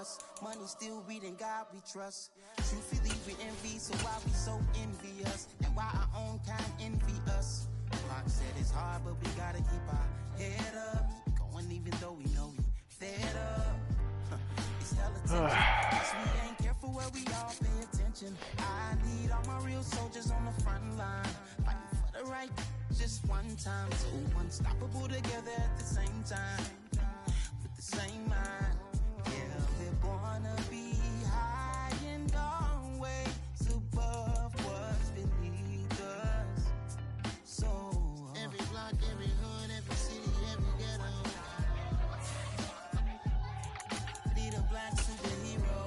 us. Money still reading God we trust. Truthfully we envy, so why we so envious? And why our own kind envy us? Pac said it's hard, but we gotta keep our head up. Going even though we know we fed up. It's hella tension. Yes, we ain't careful where we all pay attention. I need all my real soldiers on the front line, fighting for the right just one time. So unstoppable together at the same time, with the same mind. Yeah, we're born to be high and always above what's beneath us. So every block, every hood, every city, every ghetto need a black superhero.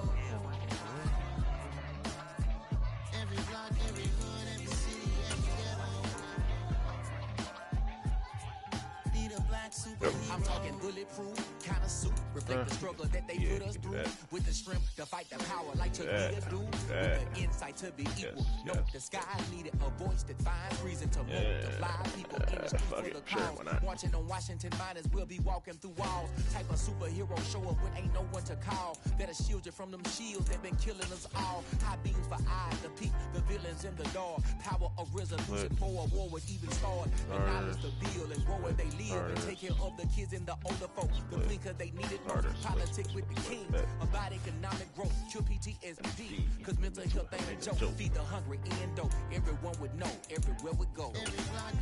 Every block, every hood, every city, every ghetto need a black superhero. I'm talking bulletproof kind of suit, reflect the struggle that they put us through, with the strength to fight the power like your leaders do, with the insight to be equal. No, the sky needed a voice that finds reason to multiply people in the streets for the cause. Marching on Washington miners, we'll be walking through walls. Type of superhero show up when ain't no one to call. That'll shield you from them shields that been killing us all. High beams for eyes to peek the villains in the dark. Power of resolution for a war would even start. And knowledge to build and grow where they live and take care of the kids and the older folk. The blinker they needed most. Politics with the king. About economic growth. Cure PTSD. Cause mental health ain't a joke. Feed the hungry and dope. Everyone would know. Everywhere we go.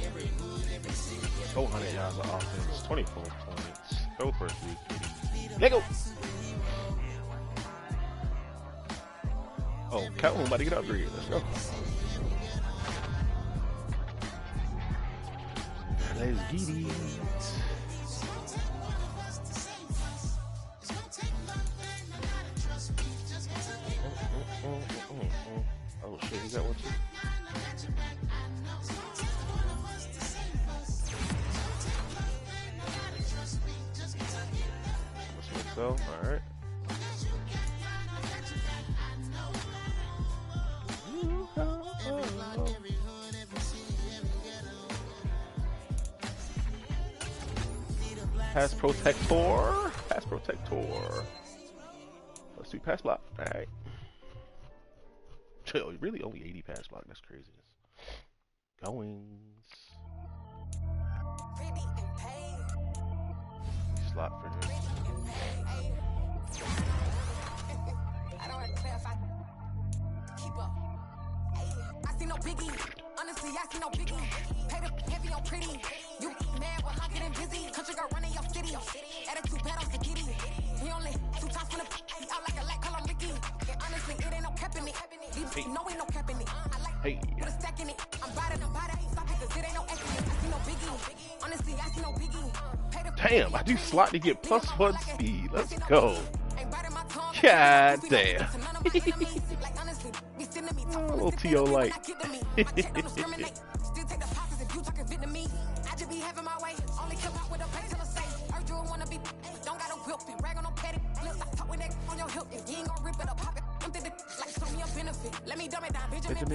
Every hood, every city. 400 yards of offense. 24 points. Go first week. Let go. Oh, Calhoun about to get upgraded. Let's go. Let's get it. Oh shit, you got one too? That's myself, alright. Pass protector. Pass protector. Let's do pass block. Alright. Chill, really only 80 pass block. That's craziness. Goings. Slot for him. I don't have to clarify. Keep up. I see no biggie. Honestly, I see no biggie. Pay the heavy on pretty. You mad while I'm getting busy. Country girl running your city. Attitude bad on the giddy. He only 2 times from the out like a light, call him Ricky. And honestly, it ain't no cap in it. Deep, no ain't no cap in it. I like put a stack in it. I'm bada, stop it, cause it ain't no acting. I see no biggie. Honestly, I see no biggie. Damn, I do slot to get +1 speed. Let's go. God damn. Oh, little T.O. light. Let me dumb it down, Benjamin.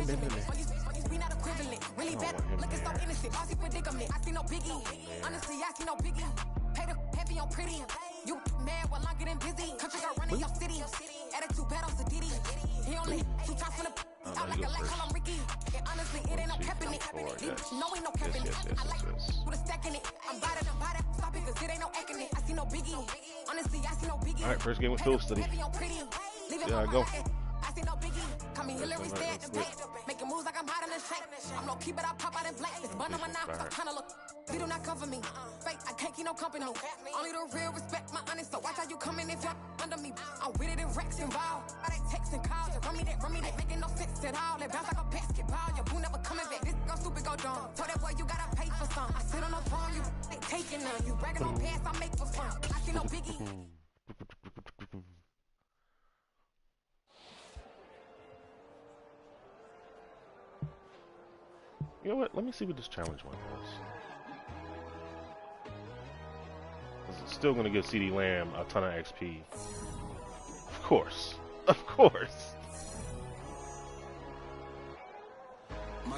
We not equivalent. Really bad. Looking so innocent. Bossy predicament. I see no biggie. Honestly, I see no biggie. Pay the heavy on pretty. You mad while I'm getting busy. Country girl running your city. Attitude bad on the Diddy. He only 2 times from the out like a light, call him Ricky. And honestly, it ain't no cap in it. No ain't no cap in it. I like put a stack in it. I'm bada, stop it, cause it ain't no acting it. I see no biggie. Honestly, I see no biggie. Alright, first game with Phil Study. Yeah, I go. I see no biggie. Call me Hillary, stay at the bank. Making moves like I'm hot in the shape. I'm no keep it, I pop out in black. It's bun on my knife, I'm trying to look. They do not cover me. Fake, I can't keep no company. Only the real respect my honest. So watch how you coming if you're under me. I'm with it and Rex involved. All they texting calls and run me that making no sense at all. They bounce like a basketball. Your boo never coming back. This go stupid, go dumb. Told that boy you gotta pay for some. I sit on the phone, you they taking none. You bragging on pants, I make for fun. I see no biggie. You know what? Let me see what this challenge one was. It's still going to give CD Lamb a ton of XP. Of course. Of course.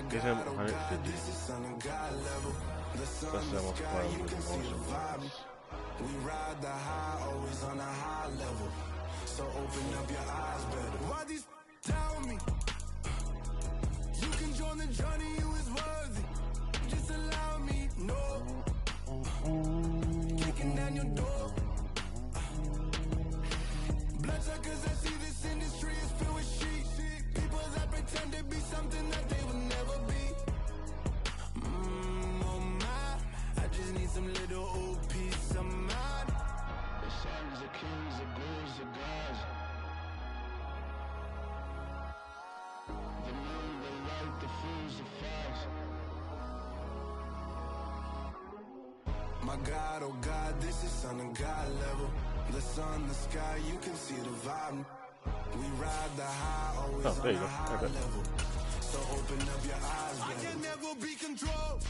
Give him 150. That's the most We ride the high, always on a high level. So open up your eyes better. Why these tell me? You can join the journey, you is worthy. Just allow me, no. Kicking down your door. Bloodsuckers, I see this industry is filled with sheep. People that pretend to be something that they will never be. Oh my, I just need some little old peace of mind. The sons of kings, the bulls, the gods. The moon, the light, the fools, the facts. My God, oh God, this is son of God level. The sun, the sky, you can see the vibe. We ride the high, always on a high level. So open up your eyes, baby. I can never be controlled.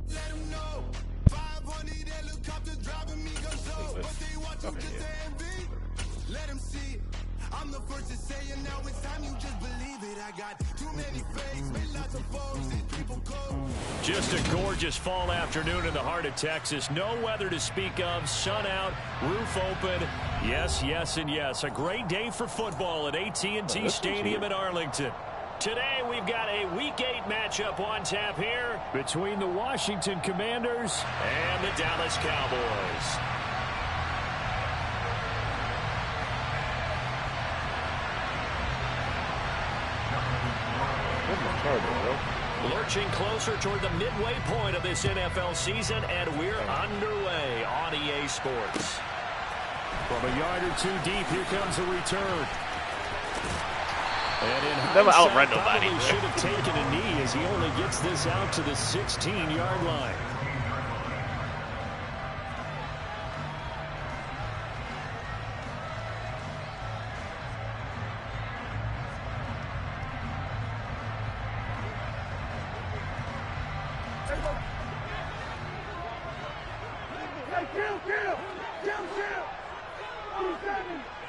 Let them know. 500 helicopters driving me guns up. But they watch them just to envy. Let them see it. I'm the first to say it, now it's time you just believe it. I got too many fakes, made lots of folks, these people cold. Just a gorgeous fall afternoon in the heart of Texas. No weather to speak of, sun out, roof open. Yes, yes, and yes. A great day for football at AT&T Stadium in Arlington. Today we've got a Week 8 matchup on tap here between the Washington Commanders and the Dallas Cowboys. Lurching closer toward the midway point of this NFL season, and we're underway on EA Sports. From a yard or two deep, here comes a return. And in never hindsight, outrun nobody. Probably should have taken a knee as he only gets this out to the 16-yard line.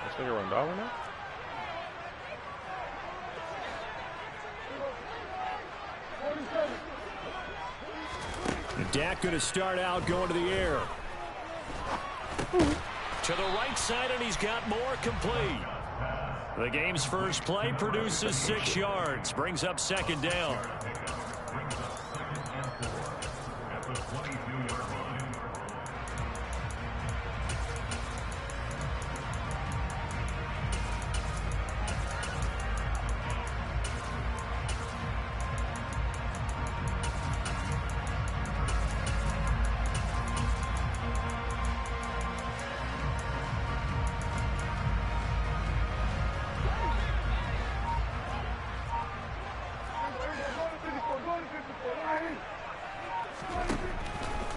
Let's make it run dollar now. Dak going to start out going to the air. To the right side, and he's got more complete. The game's first play produces 6 yards. Brings up second down.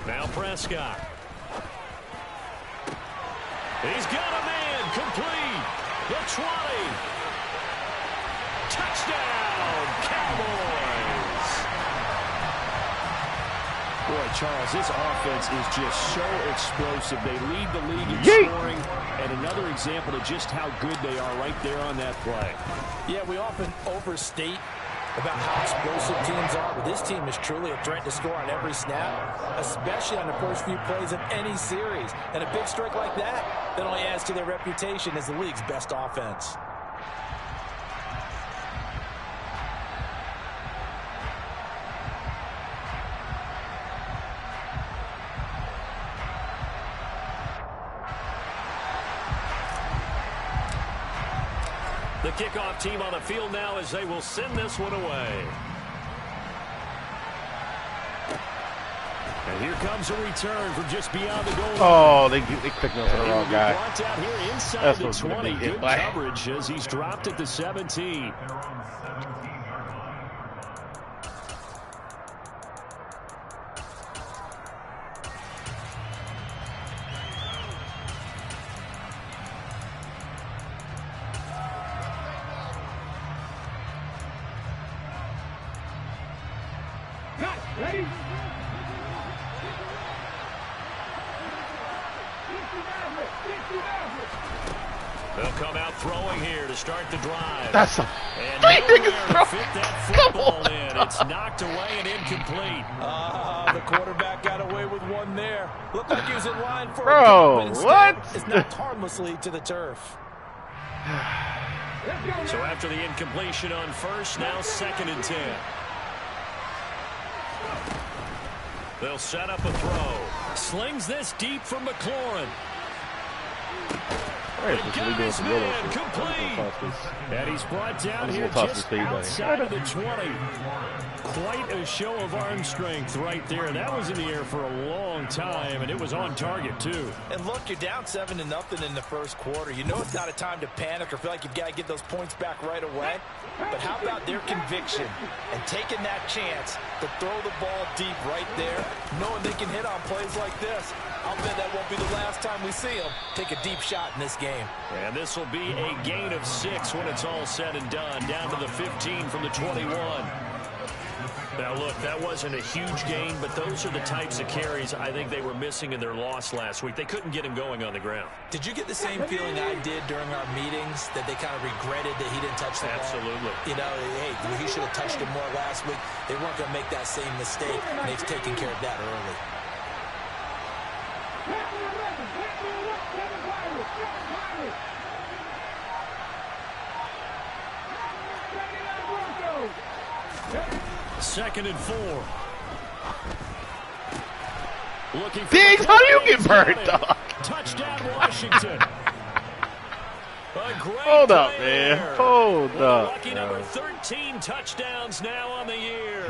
Now Prescott. He's got a man complete. The 20. Touchdown, Cowboys. Boy, Charles, this offense is just so explosive. They lead the league in scoring, and another example of just how good they are right there on that play. Yeah, we often overstate about how explosive teams are, but this team is truly a threat to score on every snap, especially on the first few plays of any series. And a big strike like that only adds to their reputation as the league's best offense. The kickoff team on the field now as they will send this one away. And here comes a return from just beyond the goal line. Oh, they picked me up for the wrong guy. Brought out here inside That's the what's going to 20. be hit Good by. coverage as he's dropped at the 17. Ready? They'll come out throwing here to start the drive. That's a and niggas fit that football in. It's knocked away and incomplete. The quarterback got away with one there. Looked like he was in line for Bro, a kick, but what? It's knocked harmlessly to the turf. So after the incompletion on first, now 2nd and 10. They'll set up a throw. Slings this deep from McLaurin. Got his man complete. And he's brought down here just outside of the 20. Quite a show of arm strength right there. That was in the air for a long time, and it was on target, too. And look, you're down 7-0 in the first quarter. You know it's not a time to panic or feel like you've got to get those points back right away. But how about their conviction and taking that chance to throw the ball deep right there, knowing they can hit on plays like this? I'll bet that won't be the last time we see them take a deep shot in this game. And this will be a gain of 6 when it's all said and done, down to the 15 from the 21. Now, look, that wasn't a huge gain, but those are the types of carries I think they were missing in their loss last week. They couldn't get him going on the ground. Did you get the same feeling I did during our meetings, that they kind of regretted that he didn't touch the ball? Absolutely. You know, hey, he should have touched it more last week. They weren't going to make that same mistake, and they've taken care of that early. Second and 4. Looking for Diggs, how do you get burned, dog? Touchdown, Washington. Hold up, man. Hold up. Lucky number 13 touchdowns now on the year.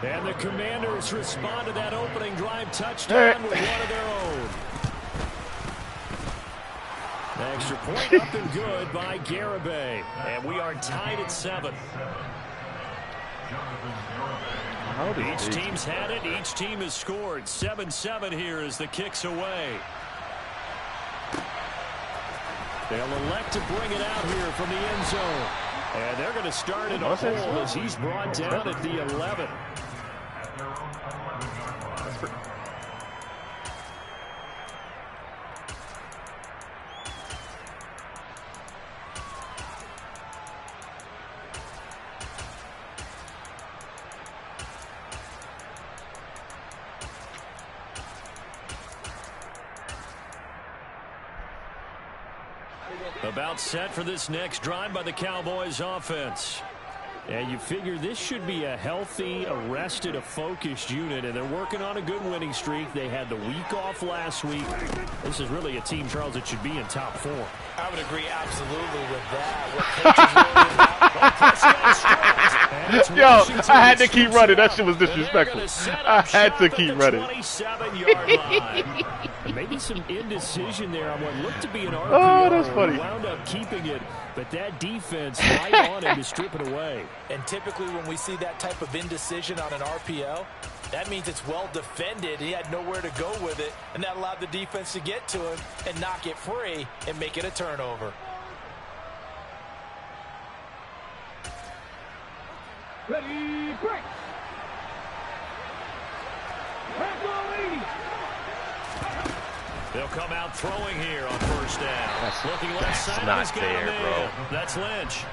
And the Commanders respond to that opening drive touchdown with one of their own. Extra point up and good by Garibay. And we are tied at 7. Each team's had it. Each team has scored. 7-7 here as the kick's away. They'll elect to bring it out here from the end zone. And they're going to start in a hole as he's brought down at the 11. About set for this next drive by the Cowboys offense. And you figure this should be a healthy, a rested, a focused unit, and they're working on a good winning streak. They had the week off last week. This is really a team, Charles, that should be in top 4. I would agree absolutely with that. Yo, I had to keep running. That shit was disrespectful. I had to keep running. 27-yard line. Maybe some indecision there on what looked to be an RPO. Oh, that's funny. Wound up keeping it, but that defense right on him to strip it away. And typically when we see that type of indecision on an RPO, that means it's well defended. He had nowhere to go with it, and that allowed the defense to get to him and knock it free and make it a turnover. Ready, break. They'll come out throwing here on first down. Looking left side. Not there, bro. That's Lynch.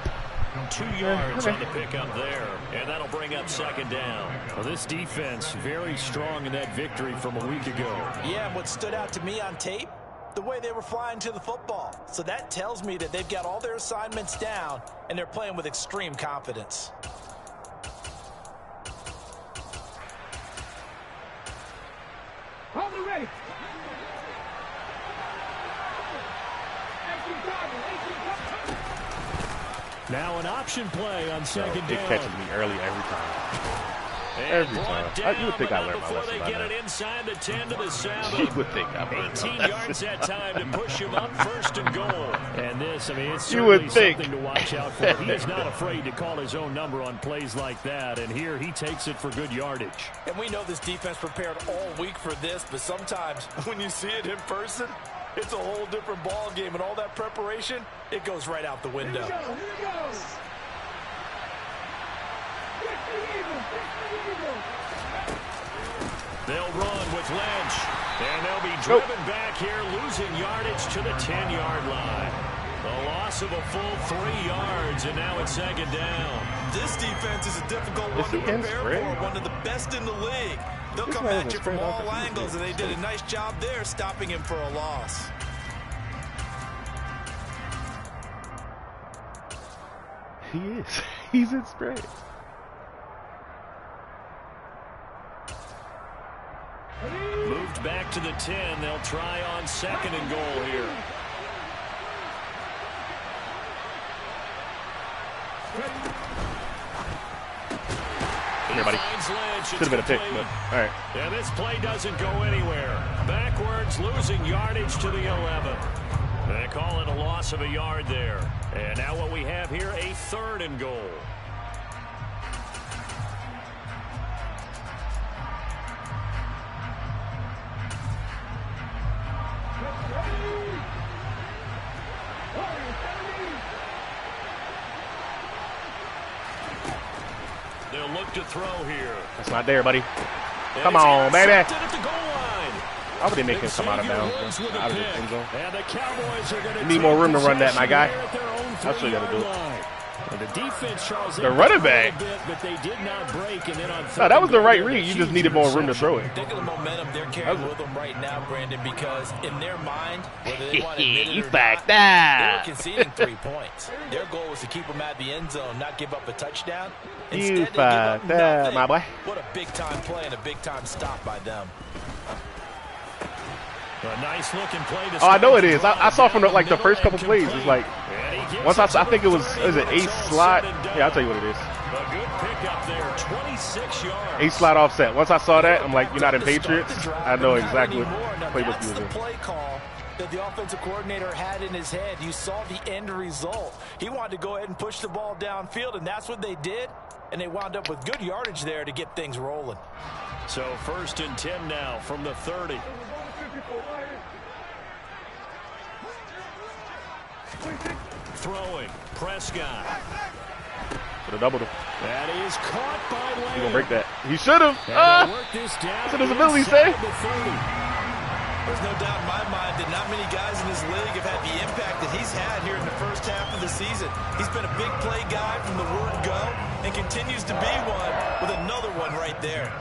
2 yards on the pickup there, and that'll bring up second down. Well, this defense very strong in that victory from a week ago. Yeah, and what stood out to me on tape, the way they were flying to the football. So that tells me that they've got all their assignments down, and they're playing with extreme confidence. Hold it ready. Now an option play on second down. It catches me early every time. Every time. You would think I learned my lesson by now. They get it inside the 10 to the 7. You would think I learned 18 yards that time to push him up first and goal. And this, I mean, it's you would certainly think. something to watch out for. He is not afraid to call his own number on plays like that. And here he takes it for good yardage. And we know this defense prepared all week for this, but sometimes when you see it in person, it's a whole different ball game, and all that preparation, it goes right out the window. Here we go. They'll run with Lynch, and they'll be driven back here, losing yardage to the 10-yard line. The loss of a full 3 yards, and now it's second down. This defense is a difficult one to prepare for, one of the best in the league. They'll come at you from all angles, and they did a nice job there stopping him for a loss. He is. He's in spread. Moved back to the 10. They'll try on 2nd and goal here. Everybody. Should have been a pick, but all right. And this play doesn't go anywhere. Backwards, losing yardage to the 11. They call it a loss of a yard there. And now what we have here, a 3rd and goal. They'll look to throw here. That's not there, buddy. Come on, baby. At the goal line. Why would they make him come out of bounds? Out of the end zone. And the Cowboys are going to need more room to run that, my guy. That's what you got to do. And the defense, Charles, the running back. But they did not break, and then on no, that was the right read. You just needed more room to throw it. Think of the momentum they're carrying with them right now, Brandon, because in their mind, whether they want to admit it or not, they were conceding 3 points. Their goal was to keep them at the end zone, not give up a touchdown. Instead, they give up nothing. My boy. What a big-time play and a big-time stop by them. A nice looking play. Oh, I know it is. I saw from the first couple plays. It's like once I think it was it ace slot. Yeah, I'll tell you what it is. A good pickup there, 26 yards. Ace slot offset. Once I saw that, I'm like, you're not in Patriots. I know exactly what playbook you was in. That's the play call that the offensive coordinator had in his head. You saw the end result. He wanted to go ahead and push the ball downfield, and that's what they did. And they wound up with good yardage there to get things rolling. So 1st and 10 now from the 30. Throwing, Prescott. Could have doubled him. That is caught by Lamb. He's going to break that. He should have. That's what his ability say. There's no doubt in my mind that not many guys in this league have had the impact that he's had here in the first half of the season. He's been a big play guy from the word go and continues to be one with another one right there.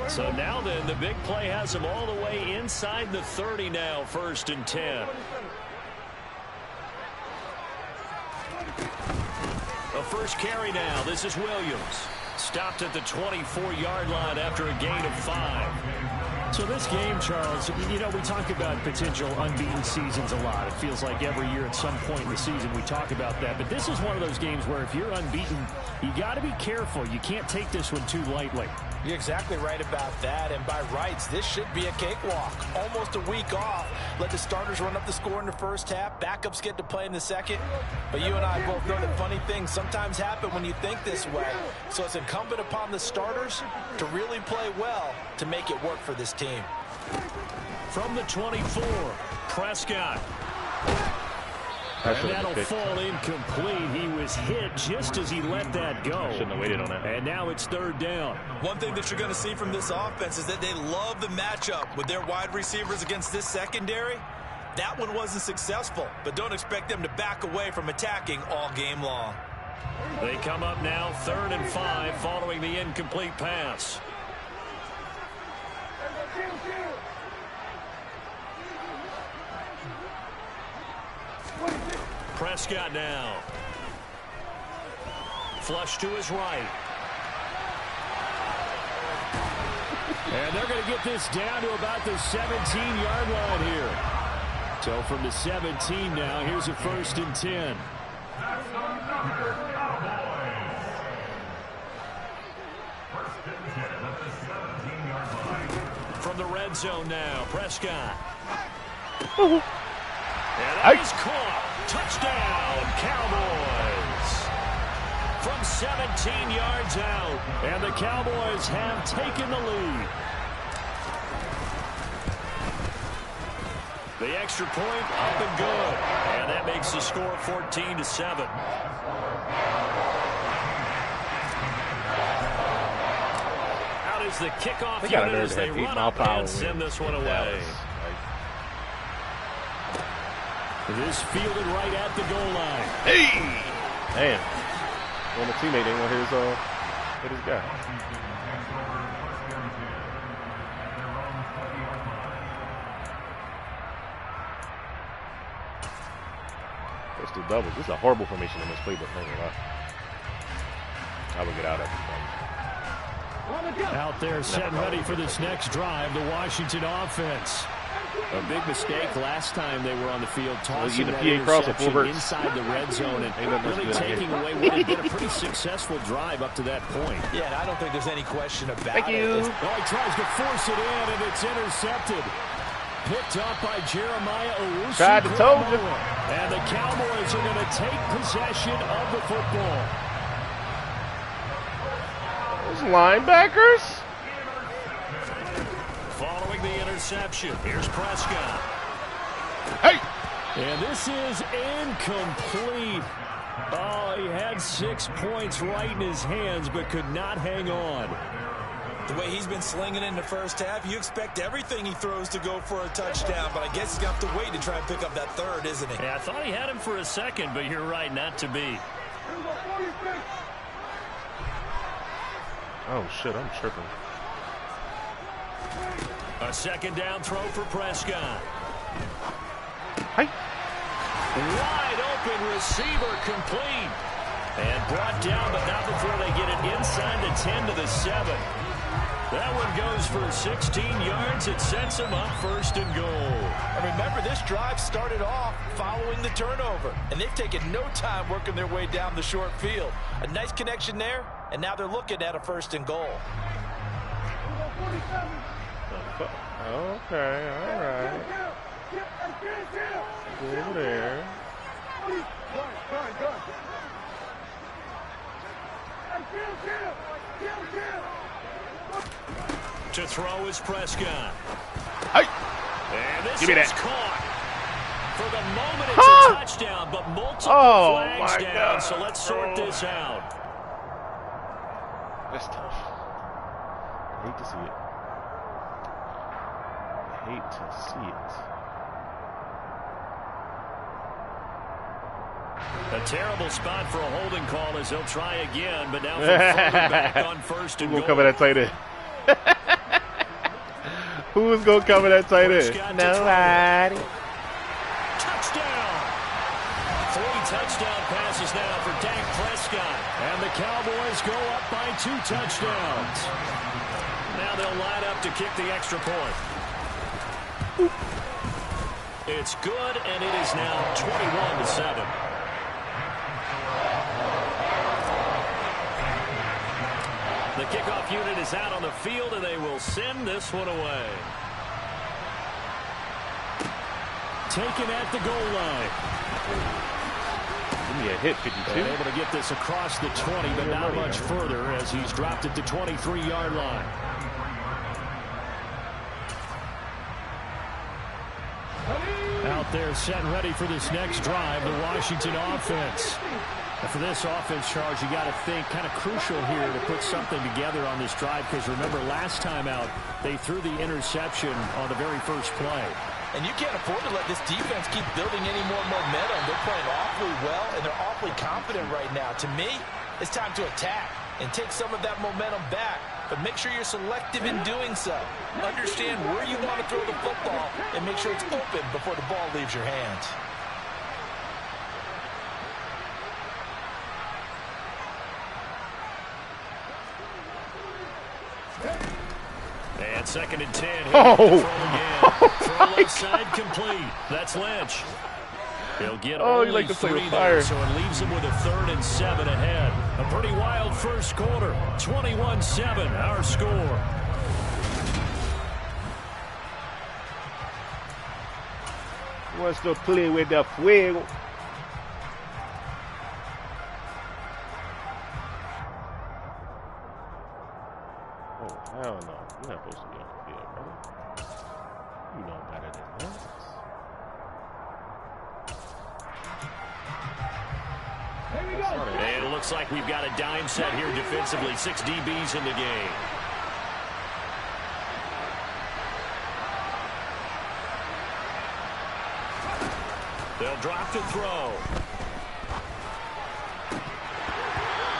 So now then, the big play has him all the way inside the 30 now, 1st and 10. The first carry now. This is Williams. Stopped at the 24-yard line after a gain of 5. So this game, Charles, you know, we talk about potential unbeaten seasons a lot. It feels like every year at some point in the season we talk about that. But this is one of those games where if you're unbeaten, you got to be careful. You can't take this one too lightly. You're exactly right about that, and by rights, this should be a cakewalk. Almost a week off. Let the starters run up the score in the first half. Backups get to play in the second. But you and I both know that funny things sometimes happen when you think this way. So it's incumbent upon the starters to really play well to make it work for this team. From the 24, Prescott. And that'll fall incomplete. He was hit just as he let that go. Shouldn't have waited on that. And now it's 3rd down. One thing that you're going to see from this offense is that they love the matchup with their wide receivers against this secondary. That one wasn't successful, but don't expect them to back away from attacking all game long. They come up now 3rd and 5 following the incomplete pass. Prescott now. Flush to his right. And they're going to get this down to about the 17-yard line here. So from the 17 now, here's a 1st and 10. From the red zone now, Prescott. And that is caught. Touchdown, Cowboys. From 17 yards out. And the Cowboys have taken the lead. The extra point up and good. And that makes the score 14-7. Out is the kickoff unit as they run up and send this one away. This fielded right at the goal line. Hey! Man. When a teammate didn't want hit his guy. Pistol doubles. This is a horrible formation in this playbook. I would get out of it. Out there, set and ready for this next drive, the Washington offense. A big mistake last time they were on the field, tossing that interception inside the red zone and really taking away what had been a pretty successful drive up to that point. Yeah, and I don't think there's any question about Thank you. it. Oh, he tries to force it in, and it's intercepted. Picked up by Jeremiah Owusu. Tried to told you. And the Cowboys are going to take possession of the football. Those linebackers. Following the interception, here's Prescott. Hey! And this is incomplete. Oh, he had 6 points right in his hands, but could not hang on. The way he's been slinging in the first half, you expect everything he throws to go for a touchdown, but I guess he's going to have to wait to try and pick up that third, isn't he? Yeah, I thought he had him for a second, but you're right, not to be. Oh, shit, I'm tripping. A second down throw for Prescott. Hey. Wide open receiver complete. And brought down, but not before they get it inside the 10 to the 7. That one goes for 16 yards. It sets them up 1st and goal. And remember, this drive started off following the turnover, and they've taken no time working their way down the short field. A nice connection there, and now they're looking at a 1st and goal. Okay, all right. Over there. To throw is Prescott. Hey. And this Give me is that. caught. For the moment, it's a touchdown, but multiple flags down. God. So let's sort this out. That's tough. I hate to see it. I hate to see it. A terrible spot for a holding call as he'll try again, but now from further back on 1st and goal. Who's going to cover that tight end? Who's going to cover that tight end? Nobody. Touchdown! 3 touchdown passes now for Dak Prescott. And the Cowboys go up by 2 touchdowns. Now they'll line up to kick the extra point. It's good, and it is now 21-7. The kickoff unit is out on the field, and they will send this one away. Taken at the goal line. Give me a hit, 52. And able to get this across the 20, but not much further as he's dropped it to 23-yard line. Out there set and ready for this next drive, the Washington offense. And for this offense, Charles, you got to think kind of crucial here to put something together on this drive, because remember last time out they threw the interception on the very first play. And you can't afford to let this defense keep building any more momentum. They're playing awfully well, and they're awfully confident right now. To me, it's time to attack and take some of that momentum back. But make sure you're selective in doing so. Understand where you want to throw the football and make sure it's open before the ball leaves your hands. And 2nd and 10. Oh! Throw left side complete. That's Lynch. He'll get you like to play with fire. So it leaves him with a 3rd and 7 ahead. A pretty wild first quarter. 21-7, our score. Wants to play with the fuego. Oh, hell no. You're not supposed to be on the field, brother. You know better than this. And it looks like we've got a dime set here defensively. 6 DBs in the game. They'll drop to throw.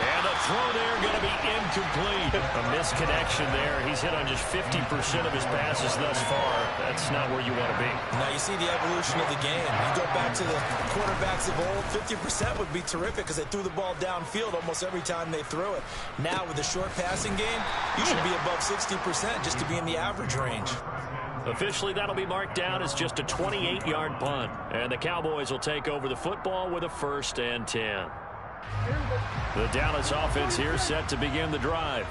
And a throw there going to be incomplete. A misconnection there. He's hit on just 50% of his passes thus far. That's not where you want to be. Now you see the evolution of the game. You go back to the quarterbacks of old, 50% would be terrific because they threw the ball downfield almost every time they threw it. Now with the short passing game, you should be above 60% just to be in the average range. Officially, that'll be marked down as just a 28-yard punt. And the Cowboys will take over the football with a 1st and 10. The Dallas offense here set to begin the drive.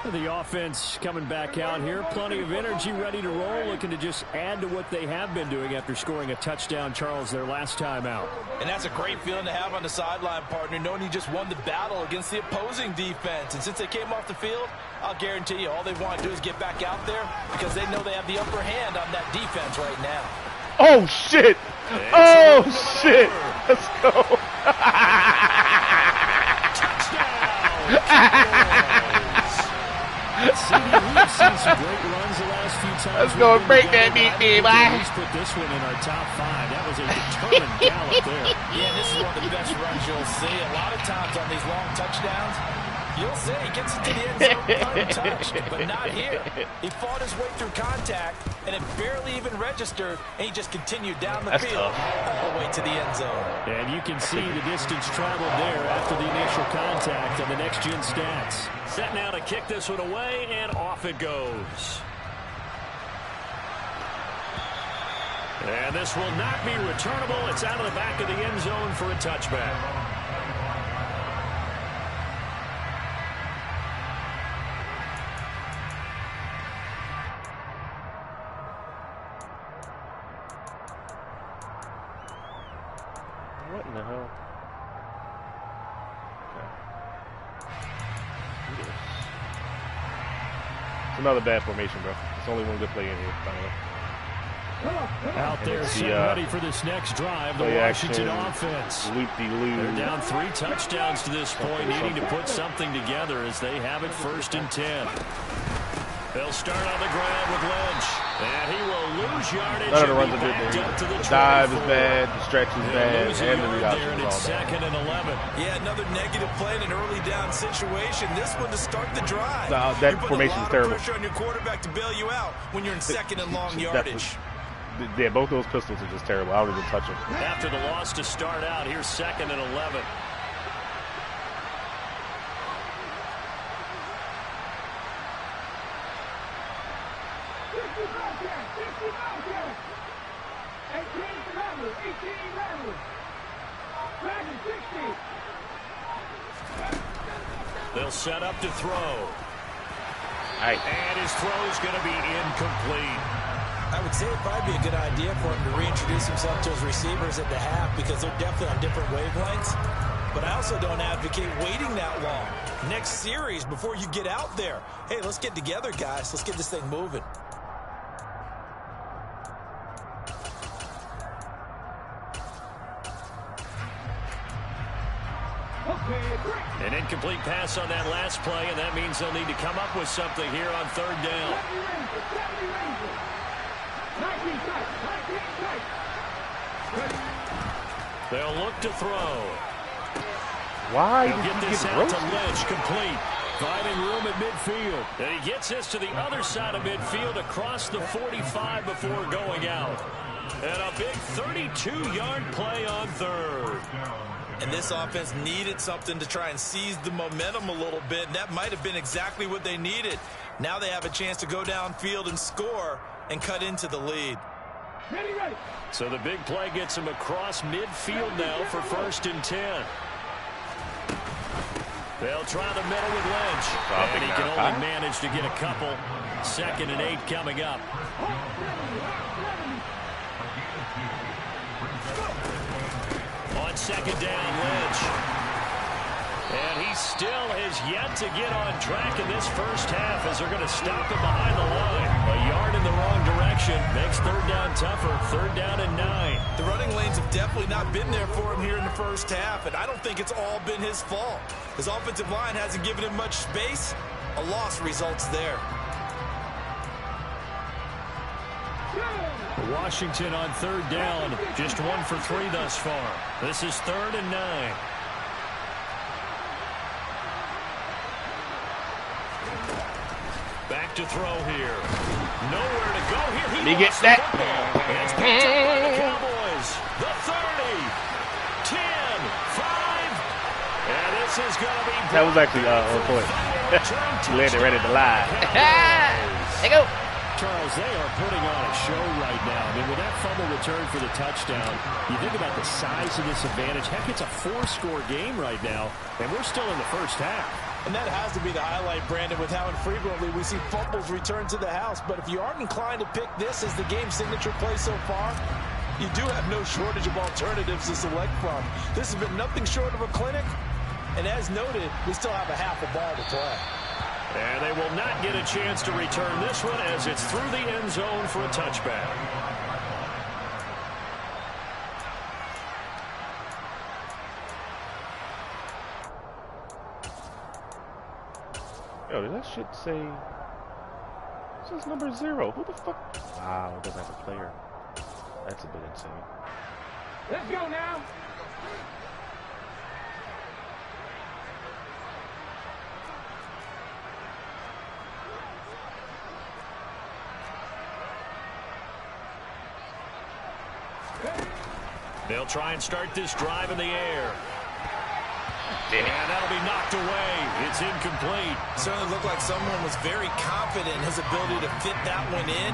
The offense coming back out here. Plenty of energy, ready to roll, looking to just add to what they have been doing after scoring a touchdown, Charles, their last time out. And that's a great feeling to have on the sideline, partner, knowing you just won the battle against the opposing defense. And since they came off the field, I'll guarantee you all they want to do is get back out there because they know they have the upper hand on that defense right now. Oh, shit. Oh, shit. Let's go. We've seen some great runs the last few times. Let's go and break that beat, boy. He's put this one in our top 5. That was a determined gallop there. Yeah, this is one of the best runs you'll see. A lot of times on these long touchdowns, you'll see he gets into the end zone untouched, but not here. He fought his way through contact, and it barely even registered, and he just continued down the field all the way to the end zone. And you can see the distance traveled there after the initial contact on the next-gen stats. Set now to kick this one away, and off it goes. And this will not be returnable. It's out of the back of the end zone for a touchback. What in the hell? It's another bad formation, bro. It's only one good play in here, finally. Out there, ready for this next drive, the Washington offense. Loop-de-loop. They're down 3 touchdowns to this point, needing to put something together as they have it 1st and 10. They'll start on the ground with Lynch, and he will lose yardage. None of the runs are good there. The dive is bad, the stretch is bad, and the read option is all bad. 2nd and 11. Yeah, another negative play in an early down situation. This one to start the drive. That formation is terrible. Pressure on your quarterback to bail you out when you're in 2nd and long yardage. Yeah, both those pistols are just terrible. I wouldn't even touch them. After the loss to start out, here's 2nd and 11. They'll set up to throw. And his throw is going to be incomplete. I would say it'd probably be a good idea for him to reintroduce himself to his receivers at the half because they're definitely on different wavelengths. But I also don't advocate waiting that long. Next series, before you get out there, hey, let's get together, guys. Let's get this thing moving. An incomplete pass on that last play, and that means they'll need to come up with something here on 3rd down. They'll look to throw. Why They'll did get you this get out roasted? to Lynch, complete. Finding room at midfield. And he gets this to the other side of midfield across the 45 before going out. And a big 32-yard play on 3rd. And this offense needed something to try and seize the momentum a little bit. And that might have been exactly what they needed. Now they have a chance to go downfield and score and cut into the lead. So the big play gets him across midfield now for 1st and 10. They'll try the middle with Lynch. And he can only manage to get a couple. 2nd and 8 coming up. On 2nd down, Lynch. And he still has yet to get on track in this first half as they're going to stop him behind the line. A yard in the wrong direction makes 3rd down tougher. 3rd down and 9. The running lanes have definitely not been there for him here in the first half, and I don't think it's all been his fault. His offensive line hasn't given him much space. A loss results there. Washington on 3rd down. Just 1 for 3 thus far. This is 3rd and 9. throw here. Nowhere to go here. Let me get that. It's picked up by the Cowboys. The 30, 10, 5. And this is going to be... That was actually on point. He landed right at the line. There you go. Charles, they are putting on a show right now. I mean, with that fumble return for the touchdown, you think about the size of this advantage. Heck, it's a 4-score game right now, and we're still in the first half. And that has to be the highlight, Brandon, with how infrequently we see fumbles return to the house. But if you aren't inclined to pick this as the game's signature play so far, you do have no shortage of alternatives to select from. This has been nothing short of a clinic. And as noted, we still have a half a ball to play. And they will not get a chance to return this one as it's through the end zone for a touchback. Yo, did that shit say... It says number 0. Who the fuck? Wow, it doesn't have a player. That's a bit insane. Let's go now. They'll try and start this drive in the air. And that'll be knocked away. It's incomplete. Certainly looked like someone was very confident in his ability to fit that one in.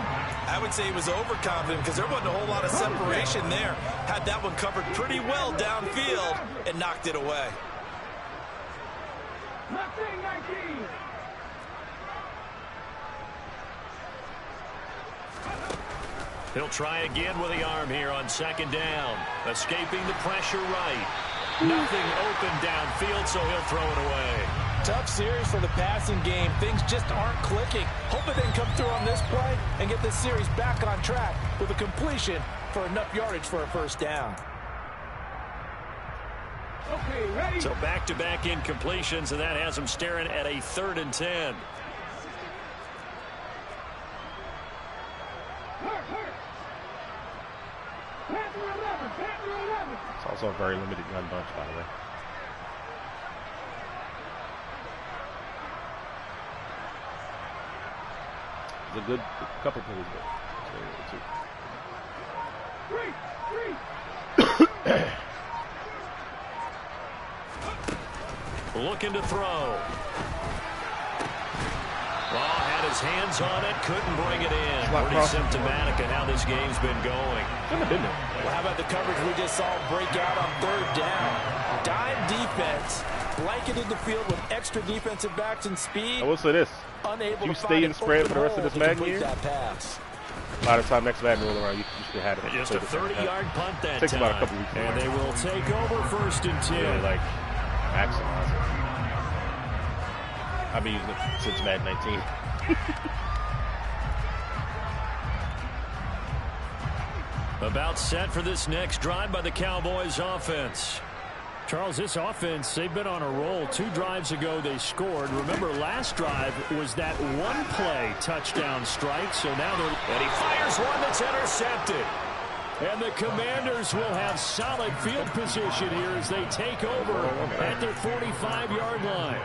I would say he was overconfident because there wasn't a whole lot of separation there. Had that one covered pretty well downfield and knocked it away. Mustang 19. He'll try again with the arm here on second down. Escaping the pressure right. Nothing open downfield, so he'll throw it away. Tough series for the passing game. Things just aren't clicking. Hoping they can come through on this play and get this series back on track with a completion for enough yardage for a first down. Okay, ready? So back-to-back incompletions, and that has them staring at a 3rd and 10. It's also a very limited gun bunch, by the way. It's a good couple plays, but it's very good too. Looking to throw. Well, had his hands on it, couldn't bring it in. Pretty symptomatic of how this game's been going. Well, how about the coverage we just saw break out on 3rd down? Dime defense, blanketed the field with extra defensive backs and speed. I will say this. Unable you to stay in spread for the rest of this Madden year, that pass. by the time next Madden roll around, you should have it. Just a 30-yard punt that takes time. About a couple weeks. And they will take over 1st and 10. Really, like, maximize it. I've been using it since Madden 19. About set for this next drive by the Cowboys offense. Charles, this offense, they've been on a roll. 2 drives ago, they scored. Remember, last drive was that one-play touchdown strike, so now they're... And he fires one that's intercepted. And the Commanders will have solid field position here as they take over at their 45-yard line.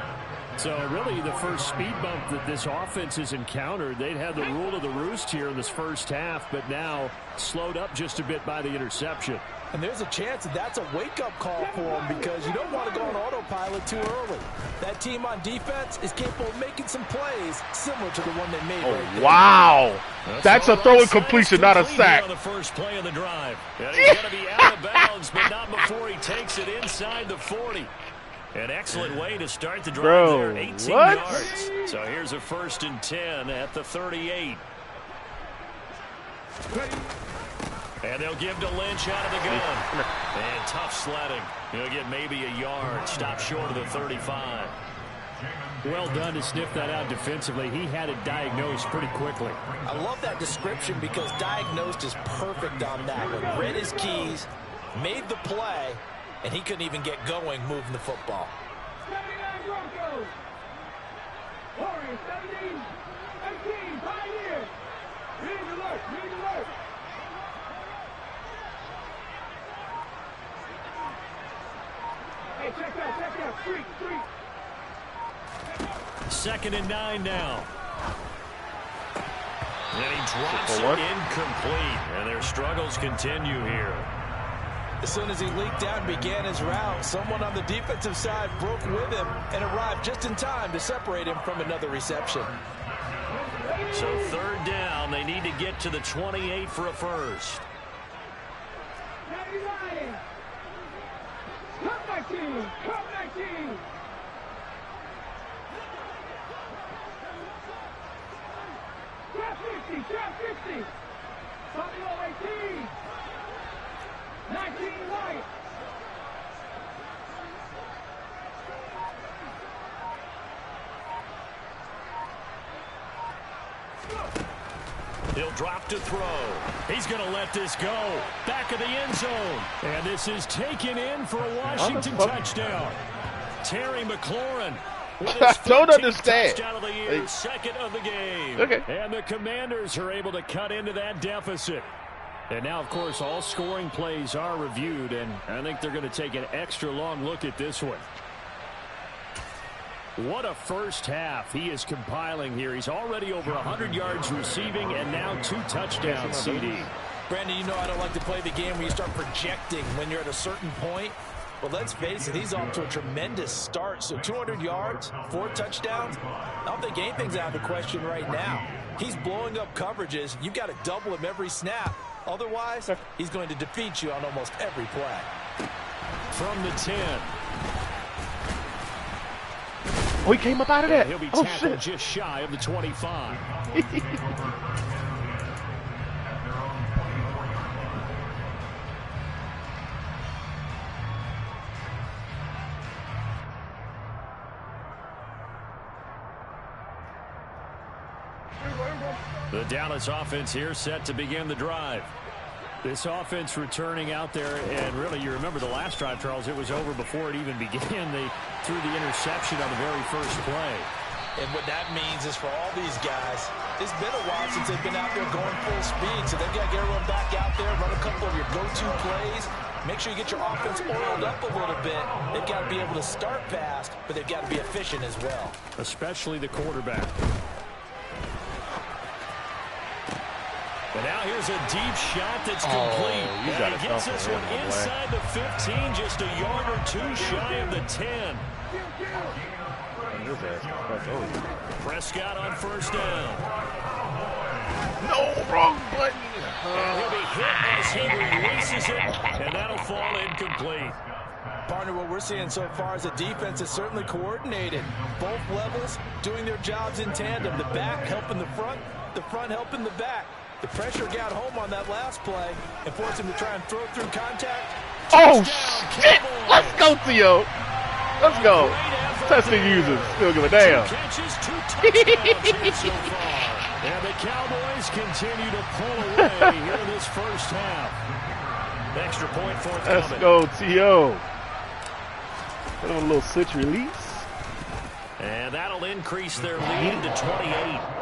So really the first speed bump that this offense has encountered, they'd had the rule of the roost here in this first half, but now slowed up just a bit by the interception. And there's a chance that that's a wake-up call for them because you don't want to go on autopilot too early. That team on defense is capable of making some plays similar to the one they made right there. Wow. That's a throwing completion, not a sack. On the first play of the drive. And he's going to be out of bounds, but not before he takes it inside the 40. An excellent way to start the drive there, 18 yards. So here's a 1st and 10 at the 38. And they'll give to Lynch out of the gun. And tough sledding. He'll get maybe a yard. Stop short of the 35. Well done to sniff that out defensively. He had it diagnosed pretty quickly. I love that description because diagnosed is perfect on that one. Read his keys, made the play, and he couldn't even get going moving the football. 79 Broncos. Warriors 17, 18, Pioneers. Read alert, read alert. Hey, check out, street. 2nd and 9 now. And he drops it incomplete. And their struggles continue here. As soon as he leaked out and began his route, someone on the defensive side broke with him and arrived just in time to separate him from another reception. So 3rd down, they need to get to the 28 for a first. Come 19! Come 19! Trap 50! Trap 50! Buffalo 18! 19 White! He'll drop to throw. He's going to let this go. Back of the end zone. And this is taken in for a Washington touchdown. Terry McLaurin. I don't understand. Touchdown of the year, 2nd of the game. Okay. And the Commanders are able to cut into that deficit. And now, of course, all scoring plays are reviewed, and I think they're going to take an extra long look at this one. What a first half he is compiling here. He's already over 100 yards receiving and now 2 touchdowns, CD. Brandon, you know I don't like to play the game where you start projecting when you're at a certain point. But let's face it, he's off to a tremendous start. So 200 yards, 4 touchdowns. I don't think anything's out of the question right now. He's blowing up coverages. You've got to double him every snap. Otherwise, he's going to defeat you on almost every play. From the 10. Oh, he came up out of that. He'll be Oh, tackled shit. just shy of the 25. The Dallas offense here set to begin the drive. This offense returning out there, and really, you remember the last drive, Charles, it was over before it even began. They threw the interception on the very first play. And what that means is for all these guys, it's been a while since they've been out there going full speed, so they've got to get everyone back out there, run a couple of your go-to plays, make sure you get your offense oiled up a little bit. They've got to be able to start fast, but they've got to be efficient as well. Especially the quarterback. And now here's a deep shot that's complete. And he gets this one inside the 15, just a yard or 2 shy of the 10. Prescott on first down. No, wrong button. And he'll be hit as he releases it, and that'll fall incomplete. Partner, what we're seeing so far is the defense is certainly coordinated. Both levels doing their jobs in tandem. The back helping the front helping the back. The pressure got home on that last play and forced him to try and throw through contact. Oh, shit. Let's go, Theo. Let's go. Testing users. Still give a damn. 2 catches, 2 touchdowns so far. And the Cowboys continue to pull away here in this first half. Extra point forthcoming. Let's go, T.O. Put him a little switch release. And that'll increase their lead to 28.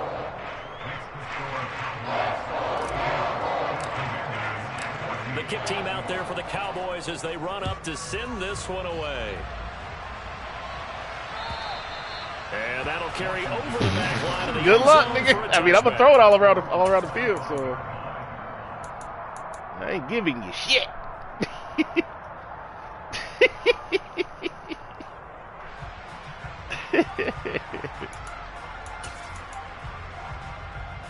The kick team out there for the Cowboys as they run up to send this one away. And that'll carry over the back line of the Good end luck, zone nigga. for a I mean, I'm gonna touchback. throw it all around the field, so I ain't giving you shit.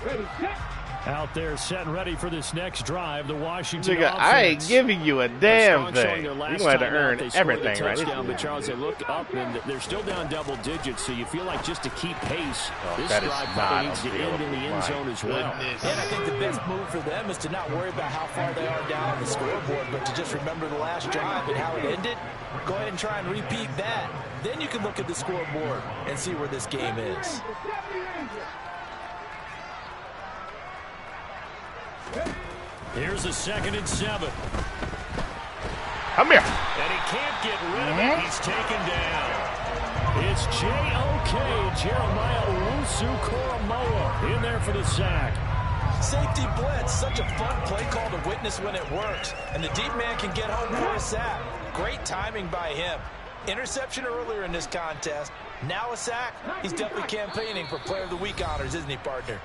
Ready, set. Out there set and ready for this next drive, the Washington Nigga, offense. I ain't giving you a damn Strong showing thing. their You're last gonna have to time out, earn they scored the everything, right? touchdown, but Charles, they look up and they're still down double digits, so you feel like just to keep pace, this that is drive not probably needs to end in the available. end zone as well. Goodness. And I think the best move for them is to not worry about how far they are down on the scoreboard, but to just remember the last drive and how it ended. Go ahead and try and repeat that. Then you can look at the scoreboard and see where this game is. Here's a 2nd and 7. Come here. And he can't get rid of it. He's taken down. It's J.O.K. Jeremiah Owusu-Koramoah in there for the sack. Safety blitz, such a fun play call to witness when it works. And the deep man can get home for a sack. Great timing by him. Interception earlier in this contest. Now a sack. He's definitely campaigning for Player of the Week honors, isn't he, partner?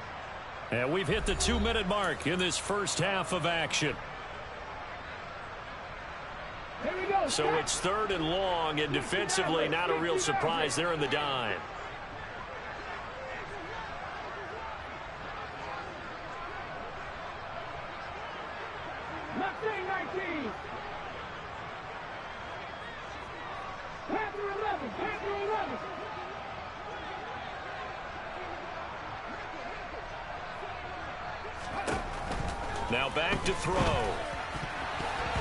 And we've hit the 2-minute mark in this first half of action. So it's 3rd and long, and defensively not a real surprise. They're in the dime. Now back to throw.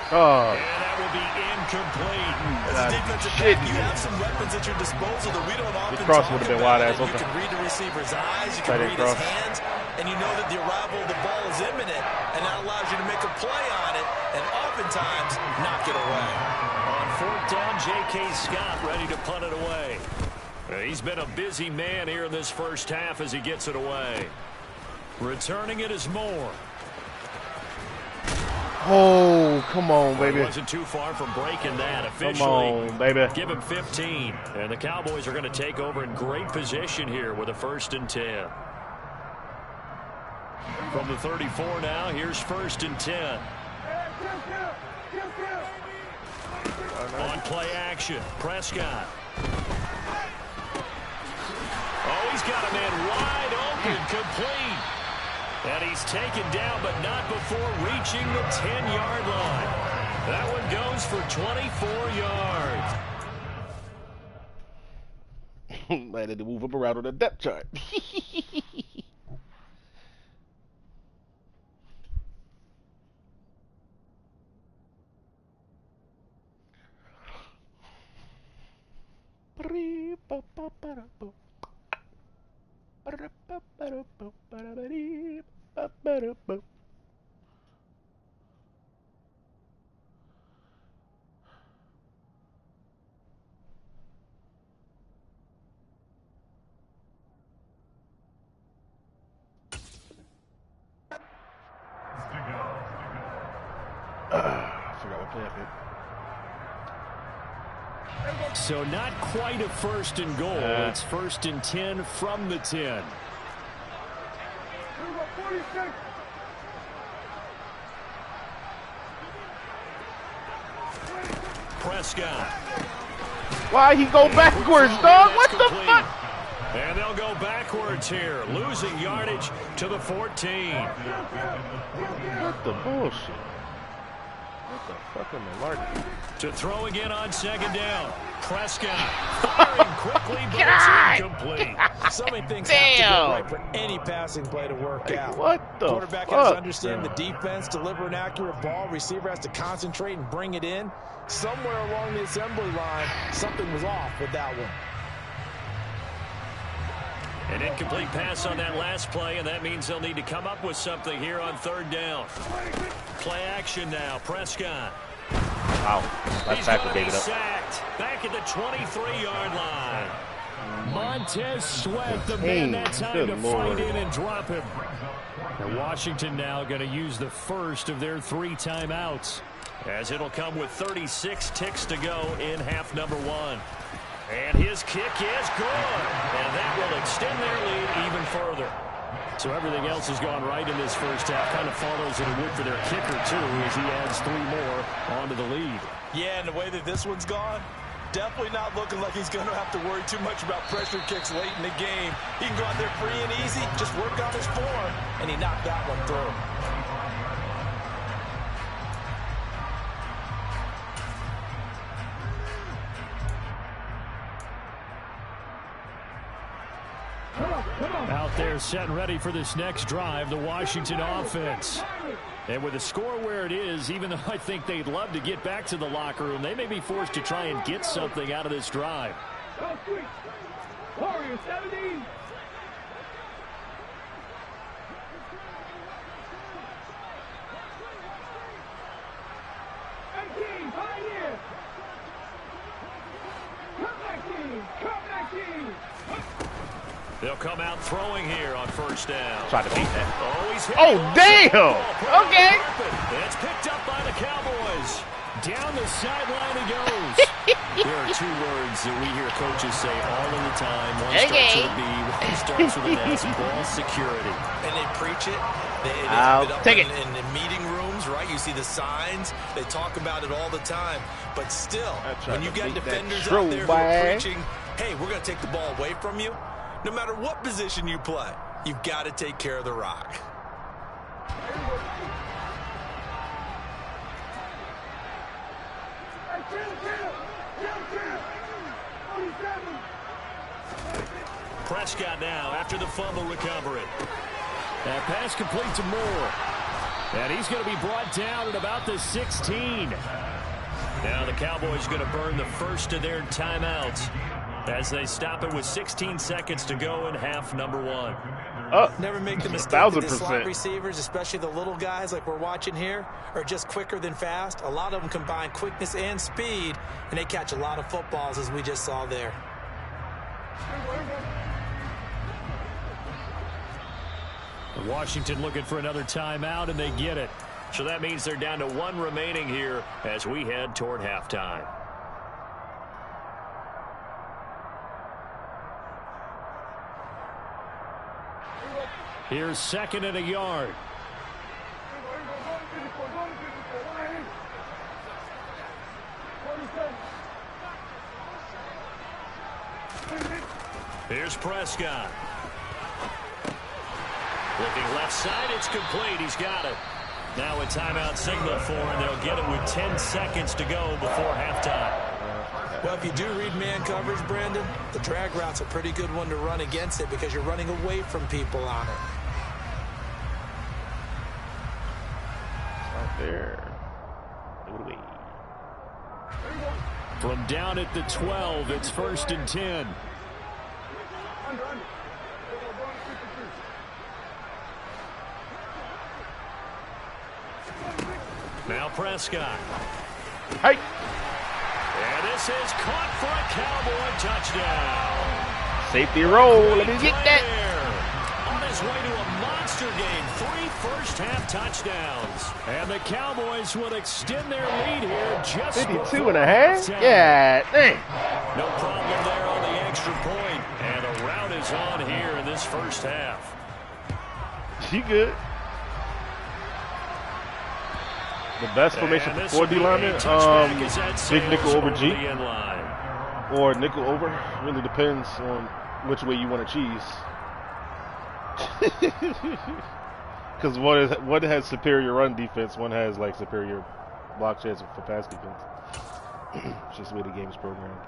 Oh. And that will be incomplete. As a defensive back, you have some weapons at your disposal that we don't often cross talk would have been about. wide ass You open. can read the receiver's eyes, you can read his hands, and you know that the arrival of the ball is imminent, and that allows you to make a play on it, and oftentimes knock it away. On 4th down, J.K. Scott ready to punt it away. He's been a busy man here in this first half as he gets it away. Returning it is Moore. Oh, come on, baby. Well, wasn't too far from breaking that officially. Come on, baby. Give him 15. And the Cowboys are going to take over in great position here with a 1st and 10. From the 34 now, here's 1st and 10. On play action, Prescott. Oh, he's got a man wide open, complete. And he's taken down, but not before reaching the 10-yard line. That one goes for 24 yards. Might have to move up around on the depth chart. I forgot what play I picked. So not quite a 1st and goal. It's 1st and 10 from the 10. Prescott. Why he go backwards, dog? What the fuck? And they'll go backwards here, losing yardage to the 14. What the bullshit? What the fuck am I learning? To throw again on 2nd down. Prescott firing quickly, but it's incomplete. So many things have to go right for any passing play to work out. What the Quarterback fuck? has to understand the defense, deliver an accurate ball. Receiver has to concentrate and bring it in. Somewhere along the assembly line, something was off with that one. An incomplete pass on that last play, and that means they'll need to come up with something here on 3rd down. Play action now, Prescott. Wow, that tackle gave it up. Sacked back at the 23-yard line. Montez Sweat, the man that time to fight in and drop him. And Washington now going to use the first of their 3 timeouts, as it'll come with 36 ticks to go in half number 1. And his kick is good, and that will extend their lead even further. So everything else has gone right in this first half. Kind of follows it would for their kicker, too, as he adds 3 more onto the lead. Yeah, and the way that this one's gone, definitely not looking like he's going to have to worry too much about pressure kicks late in the game. He can go out there free and easy, just work on his form, and he knocked that one through. Out there set and ready for this next drive, the Washington offense. And with the score where it is, even though I think they'd love to get back to the locker room, they may be forced to try and get something out of this drive. Warriors 70. They'll come out throwing here on 1st down. Try to beat that. Oh, he's hit. Oh, damn! Okay. It's picked up by the Cowboys. down the sideline he goes. There are two words that we hear coaches say all of the time. One starts with a B, one starts with an S. Ball security. And they preach it. I'll take it. In the meeting rooms, right? You see the signs. They talk about it all the time. But still, when you got defenders out there who are preaching, hey, we're going to take the ball away from you, no matter what position you play, you've got to take care of the rock. Prescott now after the fumble recovery. That pass complete to Moore. And he's going to be brought down at about the 16. Now the Cowboys going to burn the first of their timeouts as they stop it with 16 seconds to go in half number 1. Never make the mistake that the slot receivers, especially the little guys like we're watching here, are just quicker than fast. A lot of them combine quickness and speed, and they catch a lot of footballs, as we just saw there. Washington looking for another timeout, and they get it. So that means they're down to 1 remaining here as we head toward halftime. Here's 2nd and a yard. Here's Prescott. Looking left side, it's complete. He's got it. Now a timeout signal for him. They'll get it with 10 seconds to go before halftime. Well, if you do read man coverage, Brandon, the drag route's a pretty good one to run against it because you're running away from people on it. Out there. From down at the 12, it's 1st and 10. Now Prescott. Hey. And this is caught for a Cowboy touchdown. Safety roll. Let me get that. On his way to a monster game. 3 first-half touchdowns. And the Cowboys will extend their lead here just 52 and a half? Yeah, dang. No problem there on the extra point. And the route is on here in this first half. She good. The best formation for D lineman, big nickel over G, or nickel over. Really depends on which way you want to cheese. Because one has superior run defense, one has like superior block chance for pass defense. It's just the way the game is programmed.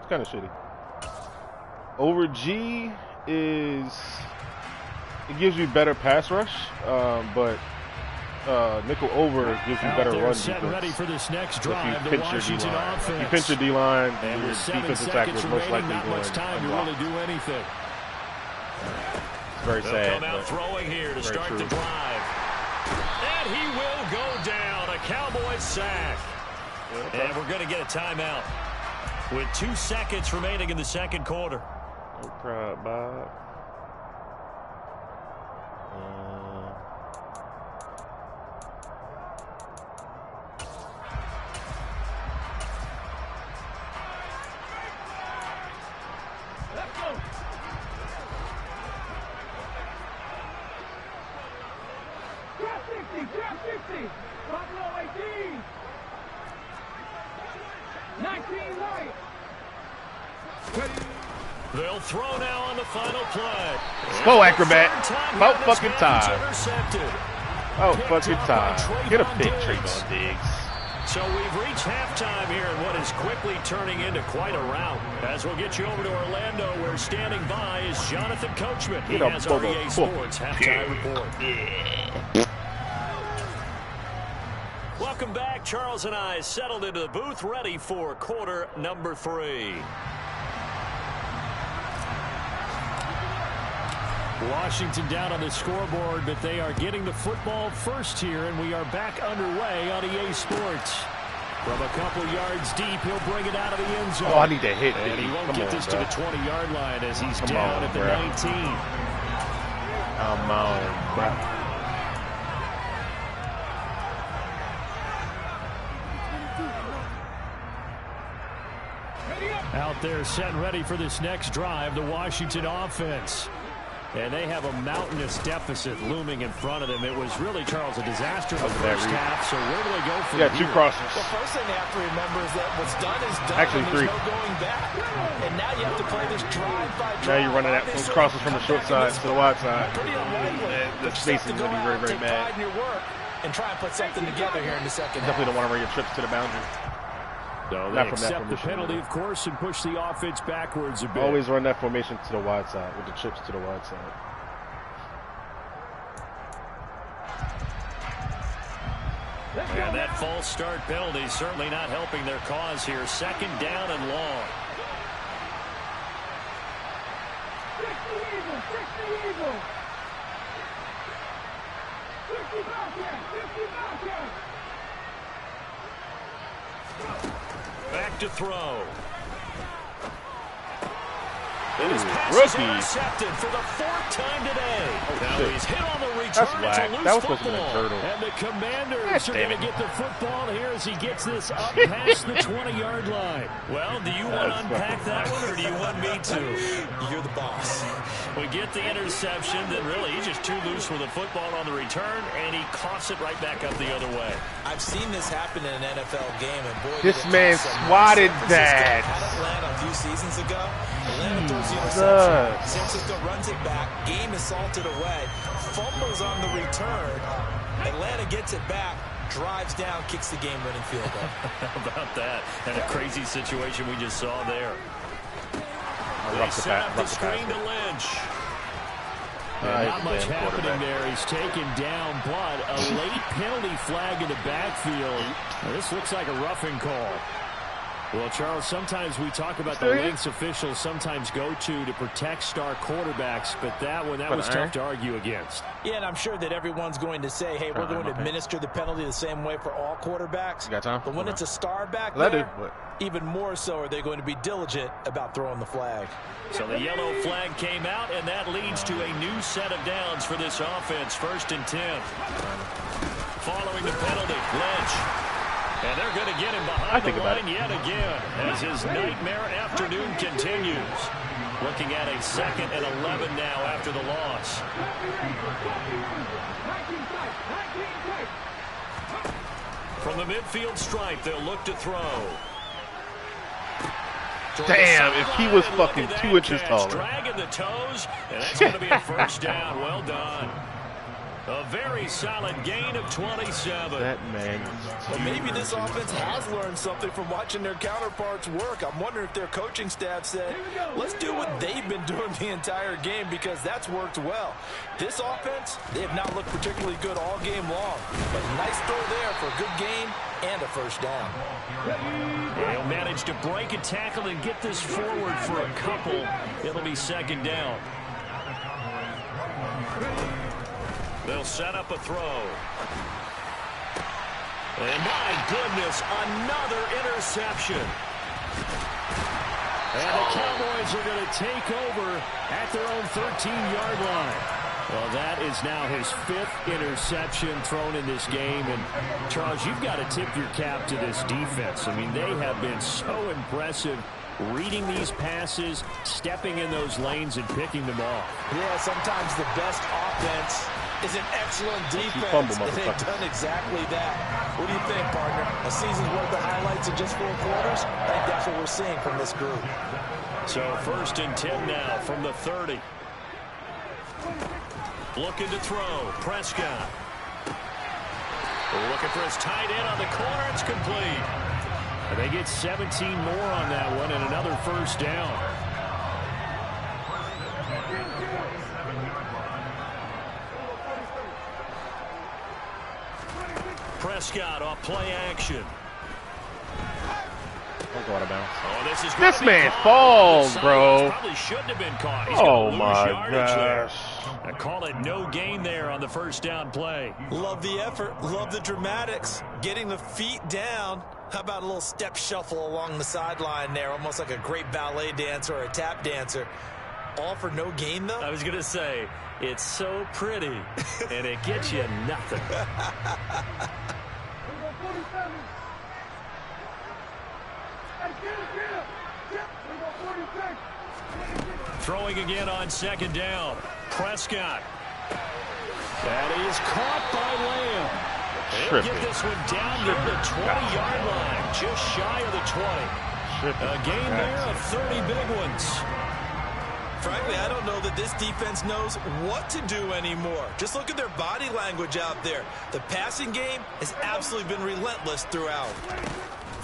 It's kind of shitty. Over G it gives you better pass rush, but nickel over gives you better run defense. Ready for this next drive. If you pinch your D-line, if you pinch your D-line, your defensive tackle is most likely not going much time to really do anything. It's very sad. Come out throwing here to start the drive. And he will go down. A Cowboys sack. And we're going to get a timeout with 2 seconds remaining in the second quarter. No problem, Bob. They'll throw now on the final play. Let's go, Acrobat. About fucking time. Oh, fucking time. Get a big Trayvon Diggs. So we've reached halftime here in what is quickly turning into quite a rout. As we'll get you over to Orlando, where standing by is Jonathan Coachman. He has our EA Sports halftime report. Yeah. Welcome back. Charles and I settled into the booth, ready for quarter number 3. Washington down on the scoreboard, but they are getting the football first here, and we are back underway on EA Sports. From a couple yards deep, he'll bring it out of the end zone. Oh, I need that hit, and he won't get this to the 20-yard line as he's down at the 19. Come on, bro. Out there setting ready for this next drive, the Washington offense. And they have a mountainous deficit looming in front of them. It was really, Charles, a disaster in the first half. So where do they go from here? Yeah, 2 crosses. The first thing they have to remember is that what's done is done. Actually, and 3. There's no going back. And now you have to play this drive-by-drive. Now you're running those crosses from the short side to the wide side. Pretty unlikely. And the spacing is going to be very, very bad. Your work and try and put something together here in the second half. Definitely don't want to run your trips to the boundary. No, they accept the penalty, of course, and push the offense backwards a bit. Always run that formation to the wide side with the trips to the wide side. And that false start penalty certainly not helping their cause here. 2nd down and long. 60 Eagles. 50 Bobcats. 50 Bobcats. Back to throw. Ooh, His pass rookie. is intercepted for the 4th time today. Now shit. he's hit on the return. That's whack. It's a loose That was supposed to be a football. turtle. And the Commanders are damn going to it. get the football here as he gets this up past the 20-yard line. Well, do you want to unpack that one, or do you want me to? You're the boss. We get the interception, then really he's just too loose with the football on the return, and he coughs it right back up the other way. I've seen this happen in an NFL game, and boy, This man swatted that. Had Atlanta a few seasons ago. Atlanta throws the interception. San Francisco runs it back. Game is salted away. Fumbles on the return. Atlanta gets it back. Drives down, kicks the game-winning field goal. How about that? And a crazy situation we just saw there. They set up the screen to Lynch. Not much happening there. He's taken down, but a late penalty flag in the backfield. Now, this looks like a roughing call. Well, Charles, sometimes we talk about the lengths officials sometimes go to protect star quarterbacks, but that was tough to argue against. Yeah, and I'm sure that everyone's going to say, hey, we're going to administer the penalty the same way for all quarterbacks. You got time? But when it's a star back there, even more so are they going to be diligent about throwing the flag. So the yellow flag came out, and that leads to a new set of downs for this offense. 1st and 10. Following the penalty, Lynch. And they're going to get him behind the line yet again as his nightmare afternoon continues. Looking at a 2nd and 11 now after the loss. From the midfield stripe, they'll look to throw. Damn, if he was fucking 2 inches taller. Dragging the toes, and that's going to be a 1st down. Well done. A very solid gain of 27. That man. Well, maybe this offense has learned something from watching their counterparts work. I'm wondering if their coaching staff said, let's do what they've been doing the entire game, because that's worked well. This offense, they have not looked particularly good all game long. But nice throw there for a good gain and a 1st down. They'll manage to break a tackle and get this forward for a couple. It'll be 2nd down. They'll set up a throw. And my goodness, another interception. And the Cowboys are going to take over at their own 13-yard line. Well, that is now his 5th interception thrown in this game. And, Charles, you've got to tip your cap to this defense. I mean, they have been so impressive reading these passes, stepping in those lanes, and picking them off. Yeah, sometimes the best offense is an excellent defense, and they've done exactly that. What do you think, partner? A season's worth of highlights in just 4 quarters? I think that's what we're seeing from this group. So 1st and 10 now from the 30. Looking to throw. Prescott. Looking for his tight end on the corner. It's complete. And they get 17 more on that one and another 1st down. Prescott off play action. Don't go out of bounds. Oh, this man falls, bro. Probably shouldn't have been caught. He's oh lose my gosh. gosh. Call it no gain there on the 1st down play. Love the effort. Love the dramatics. Getting the feet down. How about a little step shuffle along the sideline there? Almost like a great ballet dancer or a tap dancer. All for no gain, though? I was going to say, it's so pretty, and it gets you nothing. Throwing again on second down. Prescott. That is caught by Lamb. They'll get this one down near the 20-yard line, just shy of the 20. A game there of 30 big ones. Frankly, I don't know that this defense knows what to do anymore. Just look at their body language out there. The passing game has absolutely been relentless throughout.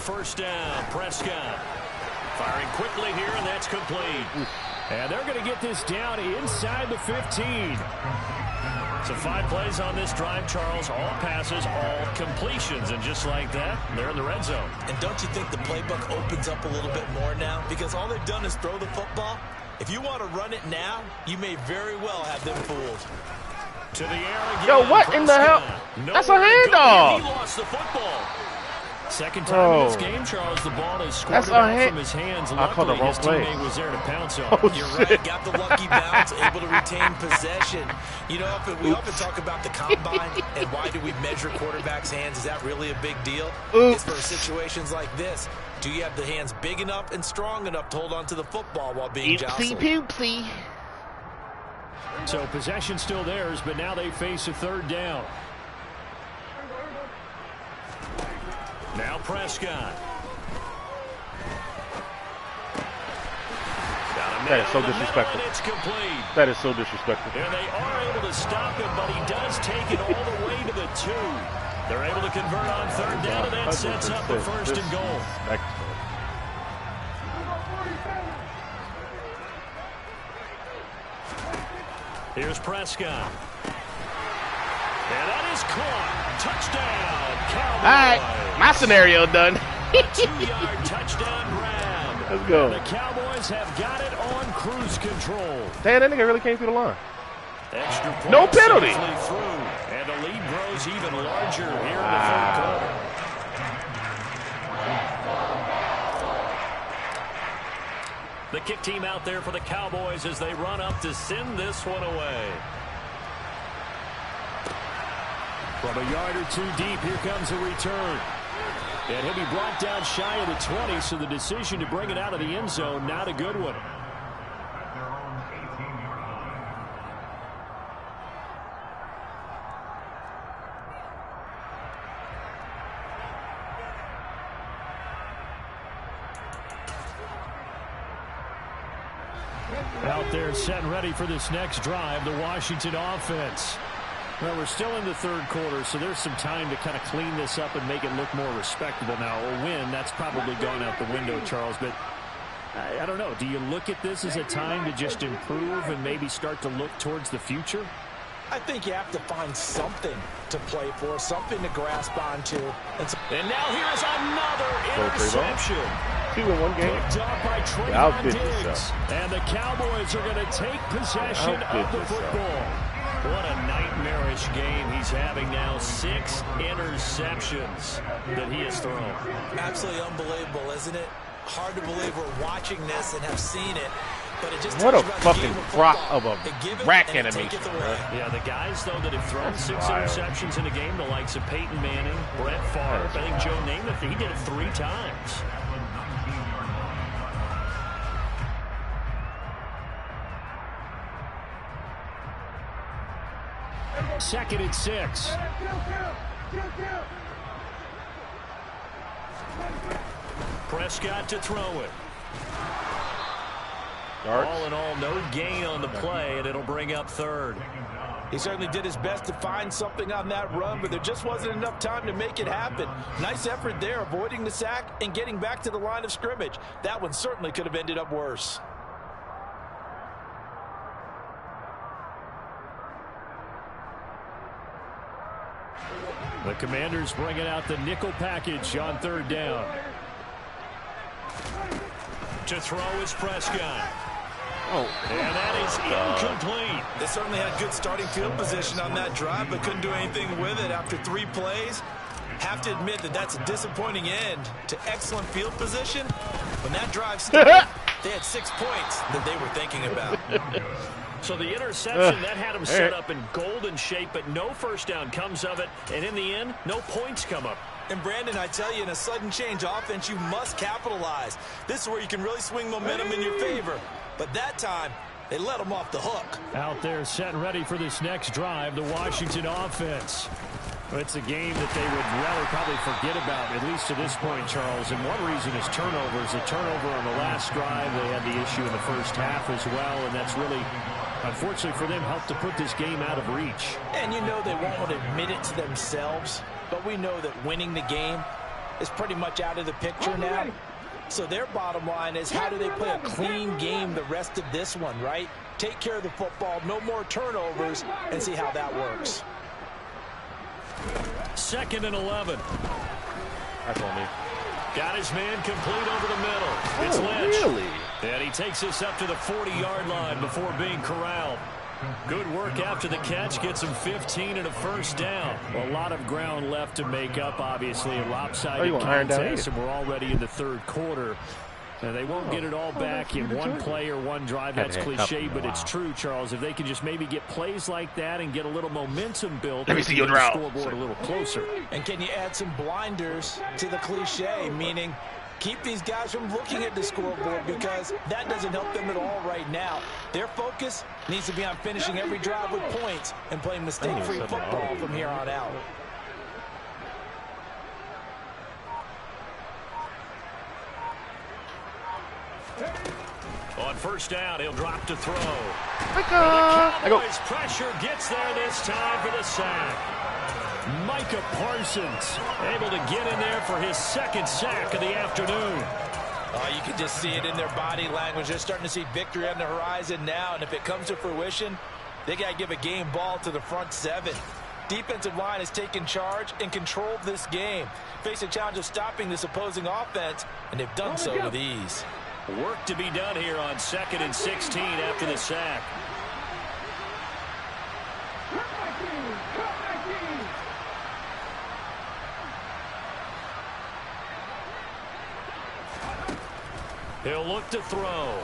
First down, Prescott. Firing quickly here, and that's complete. And they're going to get this down inside the 15. So 5 plays on this drive, Charles. All passes, all completions. And just like that, they're in the red zone. And don't you think the playbook opens up a little bit more now? Because all they've done is throw the football. If you want to run it now, you may very well have them fooled. To the air again. Yo, what in the hell? That's a handoff. He lost the football. Second time in this game, Charles, the ball is squirted out from his hands. Luckily, his teammate was there to pounce on. You're right. Got the lucky bounce, able to retain possession. You know, we often talk about the combine and why do we measure quarterbacks' hands? Is that really a big deal? It's for situations like this. Do you have the hands big enough and strong enough to hold on to the football while being jostled? Poopsie. So possession still theirs, but now they face a third down. Now Prescott. That is so disrespectful. It's complete. That is so disrespectful. And they are able to stop him, but he does take it all the way to the 2. They're able to convert on third down, and that sets up a first and goal. Here's Prescott. And that is caught. Touchdown, Cowboys. All right, my scenario done. A 2-yard touchdown grab. Let's go. The Cowboys have got it on cruise control. Damn, that nigga really came through the line. Extra point no penalty. Through, and the lead grows even larger here in the third quarter. The kick team out there for the Cowboys as they run up to send this one away. From a yard or 2 deep, here comes a return. And he'll be brought down shy of the 20, so the decision to bring it out of the end zone, not a good one. Out there set and ready for this next drive, the Washington offense. Well, we're still in the third quarter, so there's some time to kind of clean this up and make it look more respectable. Now, a win, that's probably gone out the window, Charles, but I don't know. Do you look at this as a time to just improve and maybe start to look towards the future? I think you have to find something to play for, something to grasp onto. And now here's another interception. 2 in 1 game. Picked up by Trayvon Diggs. And the Cowboys are going to take possession of the football. What a nightmarish game he's having now. 6 interceptions that he has thrown. Absolutely unbelievable, isn't it? Hard to believe we're watching this and have seen it. But it just what a fucking rock of a rack animation. Yeah, the guys, though, that have thrown 6 interceptions in a game, the likes of Peyton Manning, Brett Favre, I think Joe Namath, he did it 3 times. Second and 6. Prescott to throw it. All in all, no gain on the play, and it'll bring up third. He certainly did his best to find something on that run, but there just wasn't enough time to make it happen. Nice effort there, avoiding the sack and getting back to the line of scrimmage. That one certainly could have ended up worse. The Commanders bringing out the nickel package on third down. To throw is Prescott. And that is incomplete. They certainly had good starting field position on that drive, but couldn't do anything with it after 3 plays. Have to admit that that's a disappointing end to excellent field position. When that drive started, they had 6 points that they were thinking about. So the interception, that had them set up in golden shape, but no first down comes of it. And in the end, no points come up. And Brandon, I tell you, in a sudden change offense, you must capitalize. This is where you can really swing momentum in your favor. But that time, They let them off the hook. Out there set and ready for this next drive, the Washington offense. It's a game that they would rather probably forget about, at least to this point, Charles. And one reason is turnovers. The turnover on the last drive, they had the issue in the first half as well, and that's really, unfortunately for them, helped to put this game out of reach. And you know they won't admit it to themselves, but we know that winning the game is pretty much out of the picture now. So their bottom line is, how do they play a clean game the rest of this one, right? Take care of the football, no more turnovers, and see how that works. 2nd and 11. That's on me. Got his man complete over the middle. It's Lynch. Really? And he takes us up to the 40-yard line before being corralled. Good work after the catch. Gets him 15 and a first down. A lot of ground left to make up, obviously. A lopsided contest, and we're already in the third quarter. And they won't get it all back in one play or one drive. That's cliche, but it's true, Charles. If they can just maybe get plays like that and get a little momentum built, let me see your route. Scoreboard a little closer. And can you add some blinders to the cliche, meaning keep these guys from looking at the scoreboard, because that doesn't help them at all right now. Their focus needs to be on finishing every drive with points and playing mistake-free football from here on out. On first down, he'll drop to throw. The Cowboys pressure gets there this time for the sack. Micah Parsons able to get in there for his 2nd sack of the afternoon. You can just see it in their body language. They're starting to see victory on the horizon now, and if it comes to fruition, they got to give a game ball to the front 7. Defensive line has taken charge and controlled this game. Face a challenge of stopping this opposing offense, and they've done so with ease. Work to be done here on 2nd and 16 after the sack. He'll look to throw.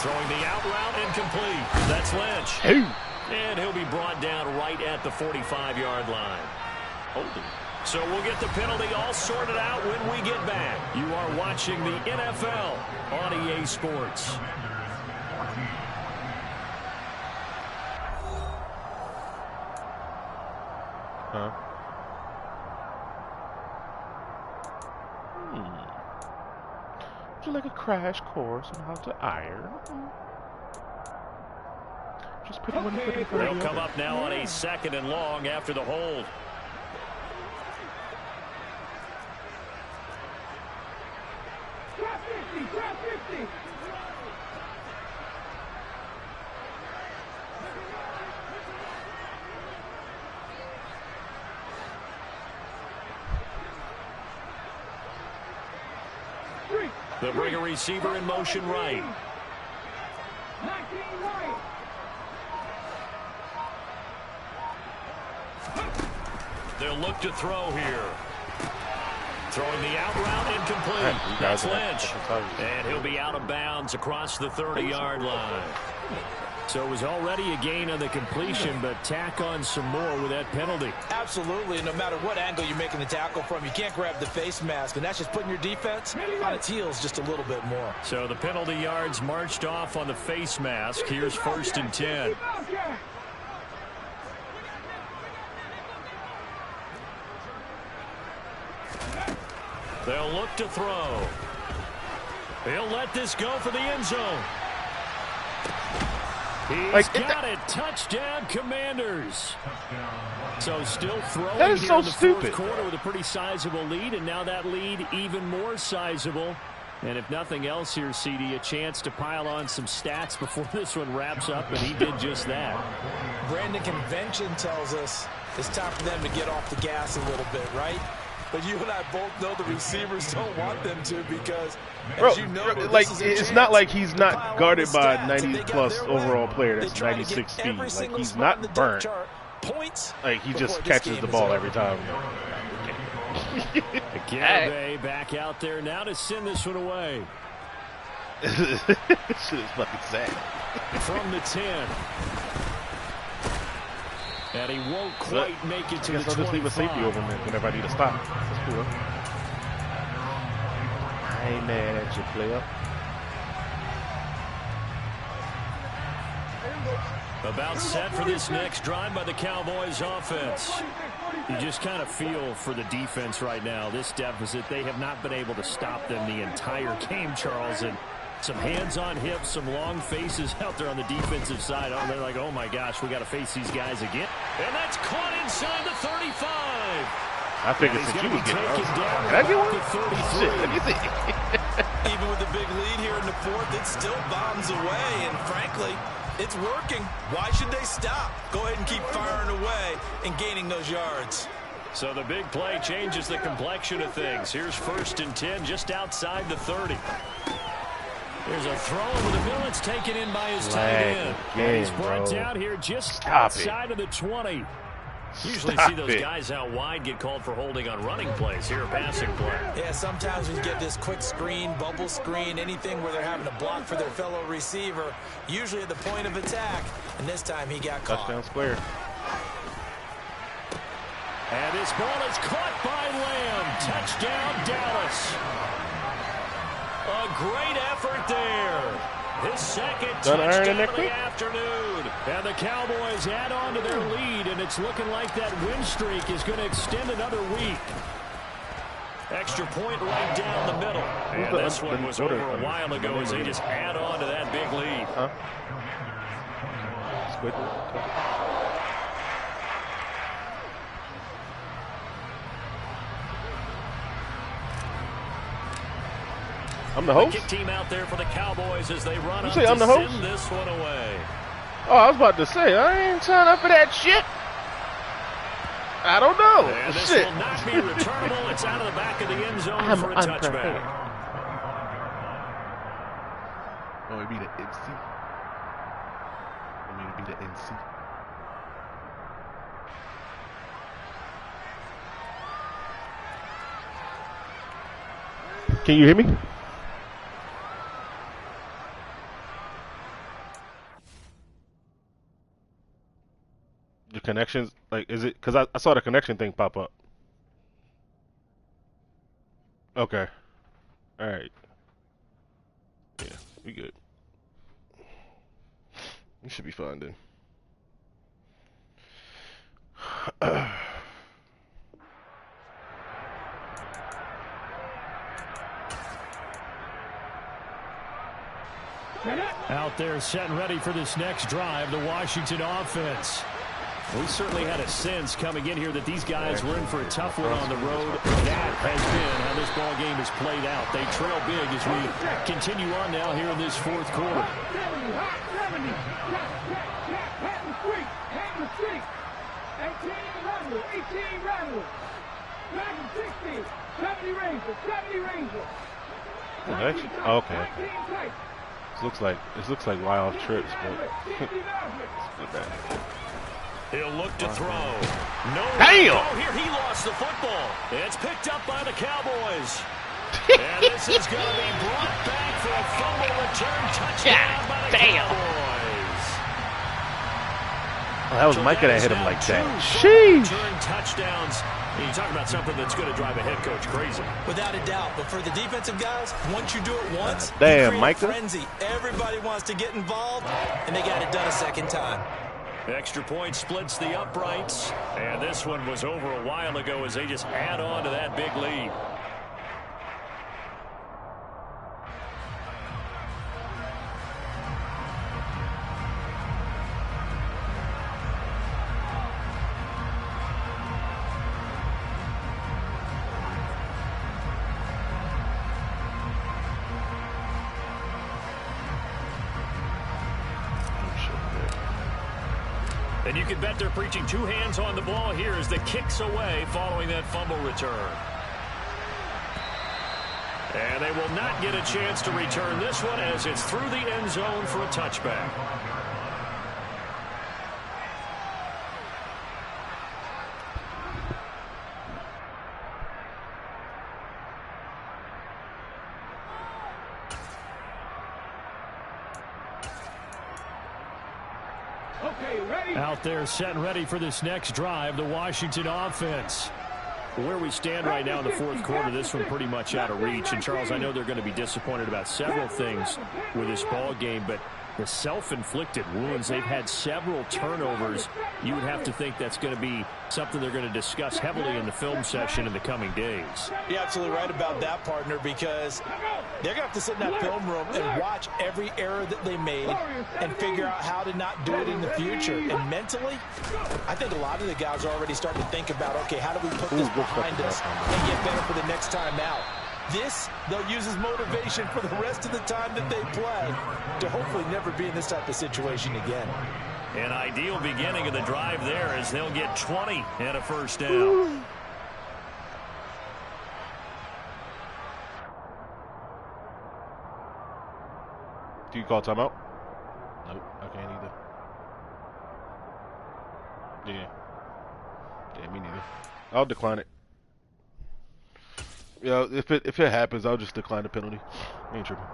Throwing the out route incomplete. That's Lynch. Hey. And he'll be brought down right at the 45-yard line. Holding. So we'll get the penalty all sorted out when we get back. You are watching the NFL on EA Sports. Huh? Would you like a crash course on how to iron? Just put one foot in front of the other. They'll come up now on a 2nd and long after the hold. They'll bring a receiver in motion right. They'll look to throw here. Throwing the out route incomplete. That's Lynch. And he'll be out of bounds across the 30-yard line. So it was already a gain on the completion, but tack on some more with that penalty. Absolutely. No matter what angle you're making the tackle from, you can't grab the face mask, and that's just putting your defense on its heels just a little bit more. So the penalty yards marched off on the face mask. Here's 1st and 10. They'll look to throw. He'll let this go for the end zone. He's got it. Touchdown, Commanders. So still throwing that is here so in the stupid. 4th quarter with a pretty sizable lead, and now that lead even more sizable. And if nothing else here, CD, a chance to pile on some stats before this one wraps up, and he did just that. Brandon, convention tells us it's time for them to get off the gas a little bit, right? But you and I both know the receivers don't want them to, because, as you know, like it's not like he's not guarded by a 90-plus overall player that's 96 feet. Like, he's not burnt. Like, he just catches the ball every time. Garibay back out there now to send this one away. This shit is fucking sad. From the 10. And he won't quite make it to the 25. I'll just leave a safety over him whenever I need to stop. That's cool. I ain't mad at you, player. About set for this next drive by the Cowboys offense. You just kind of feel for the defense right now. This deficit, they have not been able to stop them the entire game, Charles. And some hands on hips, some long faces out there on the defensive side. Oh, they're like, oh my gosh, we got to face these guys again. And that's caught inside the 35. I figured since you would get it. Can I get one? Shit, let me see. Even with the big lead here in the fourth, it still bombs away. And frankly, it's working. Why should they stop? Go ahead and keep firing away and gaining those yards. So the big play changes the complexion of things. Here's 1st and 10 just outside the 30. There's a throw over the middle. It's taken in by his tight end. And he's brought down here just outside of the 20. Usually see those guys out wide get called for holding on running plays. Here, a passing play. Yeah, sometimes we get this quick screen, bubble screen, anything where they're having to block for their fellow receiver, usually at the point of attack. And this time he got caught. Touchdown square. And this ball is caught by Lamb. Touchdown, Dallas. A great effort there. His second touchdown of the afternoon. And the Cowboys add on to their lead, and it's looking like that win streak is going to extend another week. Extra point right down the middle. And this one was over a while ago as they just add on to that big lead. Huh? Squid. I'm the host? The kick team out there for the Cowboys as they run up to I'm the host? send this one away. Oh, I was about to say, I ain't signed up for that shit. I don't know. And this shit. will not be returnable. It's out of the back of the end zone for a touchback. Oh, it'd be the MC. I mean, it'd be the NC. Can you hear me? The connections, like, is it? Because I saw the connection thing pop up. Okay. All right. Yeah, we good. We should be fine then. Out there set and ready for this next drive, the Washington offense. We certainly had a sense coming in here that these guys were in for a tough one on the road. That has been how this ball game has played out. They trail big as we continue on now here in this fourth quarter. 70. Hot and streak. 18 rattle. Back in 60. 70 Rangers. Okay. This looks like wild trips, but it's not bad. He'll look to throw. No. Damn! Oh, here he lost the football. It's picked up by the Cowboys. And this is going to be brought back for a fumble return touchdown by the Cowboys. Oh, that was Micah that hit him like that. Sheesh. Return touchdowns. And you talk about something that's going to drive a head coach crazy. Without a doubt. But for the defensive guys, once you do it once, damn, you create Micah. frenzy. Everybody wants to get involved, and they got it done a second time. Extra point splits the uprights. And this one was over a while ago as they just add on to that big lead. And you can bet they're preaching two hands on the ball here as the kick's away following that fumble return. And they will not get a chance to return this one as it's through the end zone for a touchback. Out there set and ready for this next drive, the Washington offense. Where we stand right now in the fourth quarter, this one pretty much out of reach. And, Charles, I know they're going to be disappointed about several things with this ball game, but the self-inflicted wounds. They've had several turnovers. You would have to think that's going to be something they're going to discuss heavily in the film session in the coming days. You're absolutely right about that, partner, because they're going to have to sit in that film room and watch every error that they made and figure out how to not do it in the future. And mentally, I think a lot of the guys are already starting to think about, okay, how do we put this behind us and get better for the next time out? This, they'll use as motivation for the rest of the time that they play to hopefully never be in this type of situation again. An ideal beginning of the drive there as they'll get 20 and a first down. Do you call timeout? Nope, I can't either. Yeah, me neither. I'll decline it. Yeah, if it happens, I'll just decline the penalty. Ain't tripping.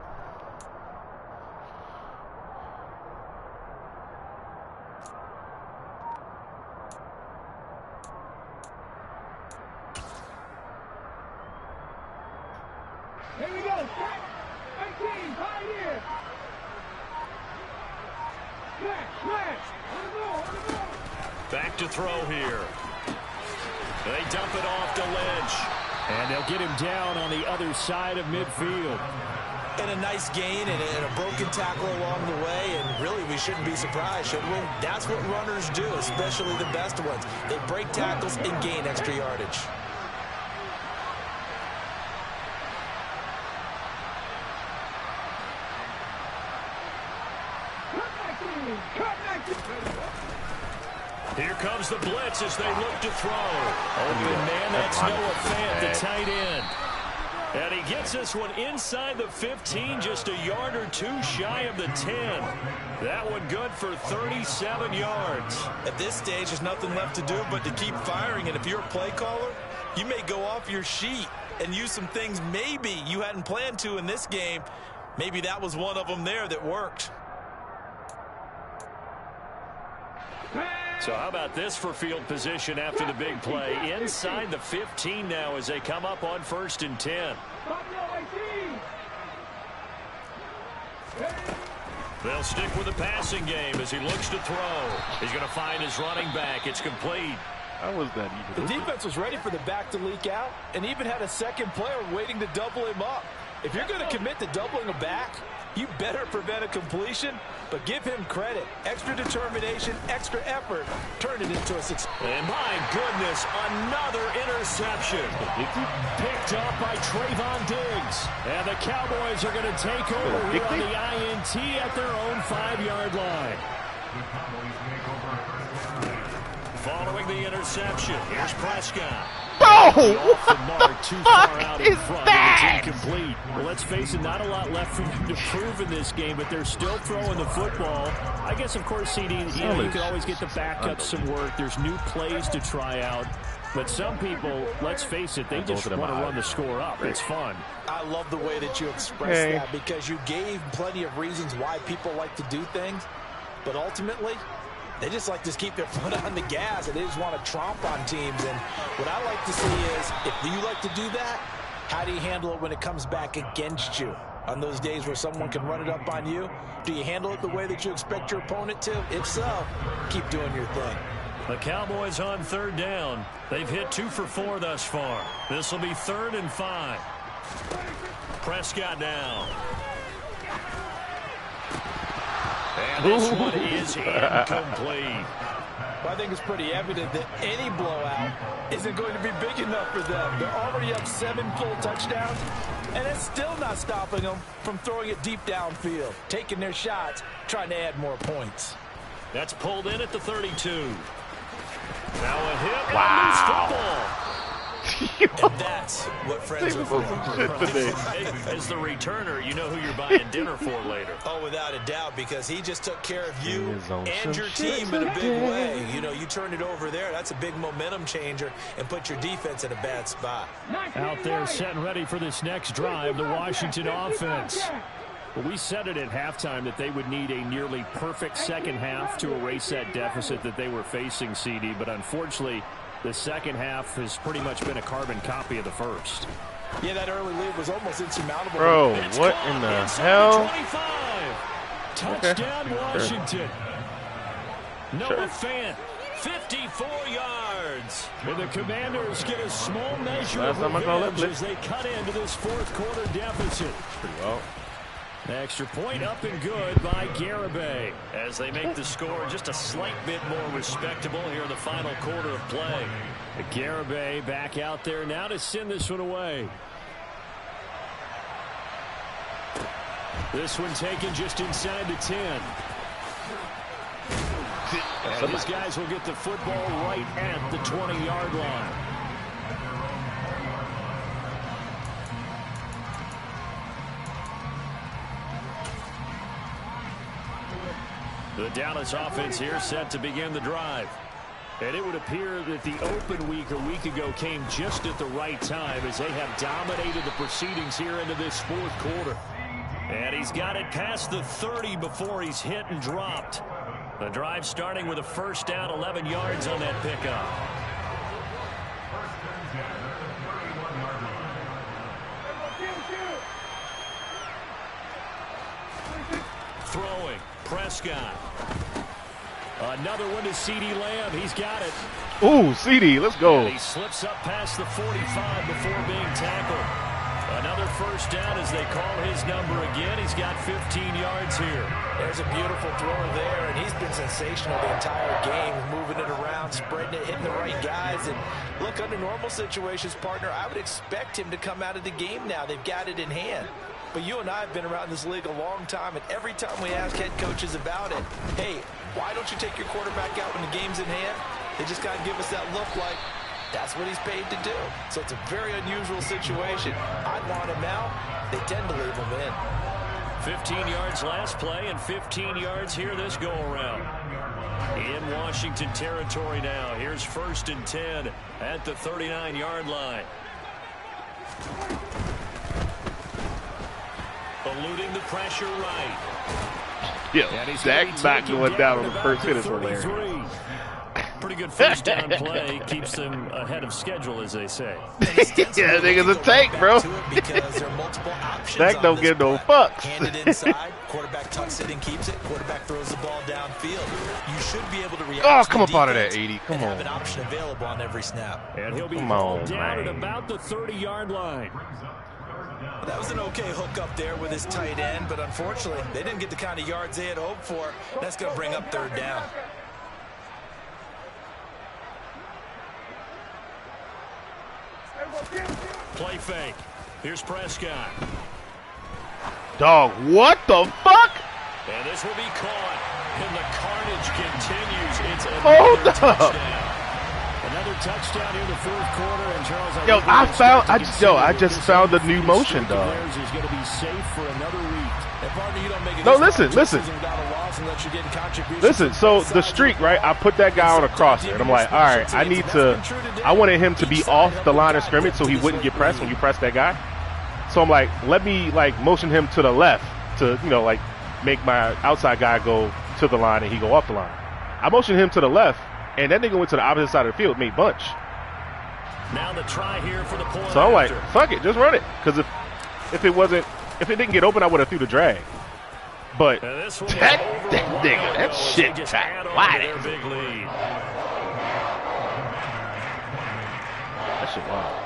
Here we go. 18, Pioneer. Smash. On the ball. Back to throw here. They dump it off to Lynch. And they'll get him down on the other side of midfield. And a nice gain and a broken tackle along the way, and really we shouldn't be surprised, should we? That's what runners do, especially the best ones. They break tackles and gain extra yardage. Here comes the blitz as they look to throw. Open man, that's Noah Fant, the tight end. And he gets this one inside the 15, just a yard or two shy of the 10. That one good for 37 yards. At this stage, there's nothing left to do but to keep firing. And if you're a play caller, you may go off your sheet and use some things maybe you hadn't planned to in this game. Maybe that was one of them there that worked. So how about this for field position after the big play? Inside the 15 now as they come up on 1st and 10. They'll stick with the passing game as he looks to throw. He's going to find his running back. It's complete. How was that even? The defense was ready for the back to leak out and even had a second player waiting to double him up. If you're going to commit to doubling a back, you better prevent a completion, but give him credit. Extra determination, extra effort, turned it into a success. And my goodness, another interception. Picked up by Trayvon Diggs. And the Cowboys are going to take over here on the INT at their own 5-yard line. Following the interception, here's Prescott. Oh! Off the mark, too far out in front. That? It's incomplete. Well, let's face it, not a lot left for them to prove in this game, but they're still throwing the football. I guess, of course, CD, you can always get the backup some work. There's new plays to try out. But some people, let's face it, they just want to run the score up. It's fun. I love the way that you expressed that because you gave plenty of reasons why people like to do things. But ultimately, they just like to keep their foot on the gas, and they just want to tromp on teams. And what I like to see is, if you like to do that, how do you handle it when it comes back against you? On those days where someone can run it up on you, do you handle it the way that you expect your opponent to? If so, keep doing your thing. The Cowboys on 3rd down. They've hit 2 for 4 thus far. This will be 3rd and 5. Prescott down. And this one is incomplete. Well, I think it's pretty evident that any blowout isn't going to be big enough for them. They're already up 7 full touchdowns, and it's still not stopping them from throwing it deep downfield, taking their shots, trying to add more points. That's pulled in at the 32. Now a hit and a loose football. And that's what friends are for. As the returner, you know who you're buying dinner for later. Oh, without a doubt, because he just took care of you and your team in a big way. You know, you turned it over there. That's a big momentum changer and put your defense in a bad spot. Out there set and ready for this next drive, the Washington offense. Well, we said it at halftime that they would need a nearly perfect second half to erase that deficit that they were facing, CD, but unfortunately, the second half has pretty much been a carbon copy of the first. Yeah, that early lead was almost insurmountable. Bro, what in the hell? Touchdown, Washington. Noah Sure. Fant, 54 yards. And the Commanders get a small measure Last of time I called revenge it, as they cut into this fourth quarter deficit. Pretty well. Extra point up and good by Garibay as they make the score just a slight bit more respectable here in the final quarter of play. Garibay back out there now to send this one away. This one taken just inside the 10. And these guys will get the football right at the 20-yard line. The Dallas offense here set to begin the drive. And it would appear that the open week a week ago came just at the right time as they have dominated the proceedings here into this fourth quarter. And he's got it past the 30 before he's hit and dropped. The drive starting with a first down, 11 yards on that pickup. Throwing, Prescott. Another one to C.D. Lamb. He's got it. Ooh, CD, let's go. And he slips up past the 45 before being tackled. Another first down as they call his number again. He's got 15 yards here. There's a beautiful throw there, and he's been sensational the entire game, moving it around, spreading it, hitting the right guys. And look, under normal situations, partner, I would expect him to come out of the game now. They've got it in hand. But you and I have been around this league a long time, and every time we ask head coaches about it, hey, why don't you take your quarterback out when the game's in hand? They just got to give us that look like that's what he's paid to do. So it's a very unusual situation. I'd want him out. They tend to leave him in. 15 yards last play and 15 yards here this go-around. In Washington territory now. Here's 1st and 10 at the 39-yard line. Eluding the pressure right. Yeah, Dak not going down on the first hit is hilarious. Pretty good first down play. Keeps them ahead of schedule, as they say. Yeah, nigga's a tank, bro. Dak don't give no fucks. Handed inside, quarterback tucks it and keeps it. Quarterback throws the ball downfield. You should be able to react. Oh, come up out of that 80. Come on. Have an option available on every snap. And he'll be hauled down at about the 30-yard line. That was an okay hook up there with his tight end, but unfortunately, they didn't get the kind of yards they had hoped for. That's going to bring up 3rd down. Play fake. Here's Prescott. Dog, what the fuck? And this will be caught. And the carnage continues. It's another touchdown. Another touchdown here in the fourth quarter. And Charles, I just found a new motion, dog. Is going to be safe for another week. No, listen. Listen, so the streak, right? I put that guy on a crosser, and I'm like, all right, I wanted him to be off the line of scrimmage so he wouldn't get pressed when you press that guy. So I'm like, let me, like, motion him to the left to, you know, like, make my outside guy go to the line and he go off the line. I motioned him to the left, and that nigga went to the opposite side of the field, made bunch. Now the try here for the point. So I'm like, fuck it, just run it. Because if it didn't get open, I would have threw the drag. But that nigga, that shit tight wide. That shit wild.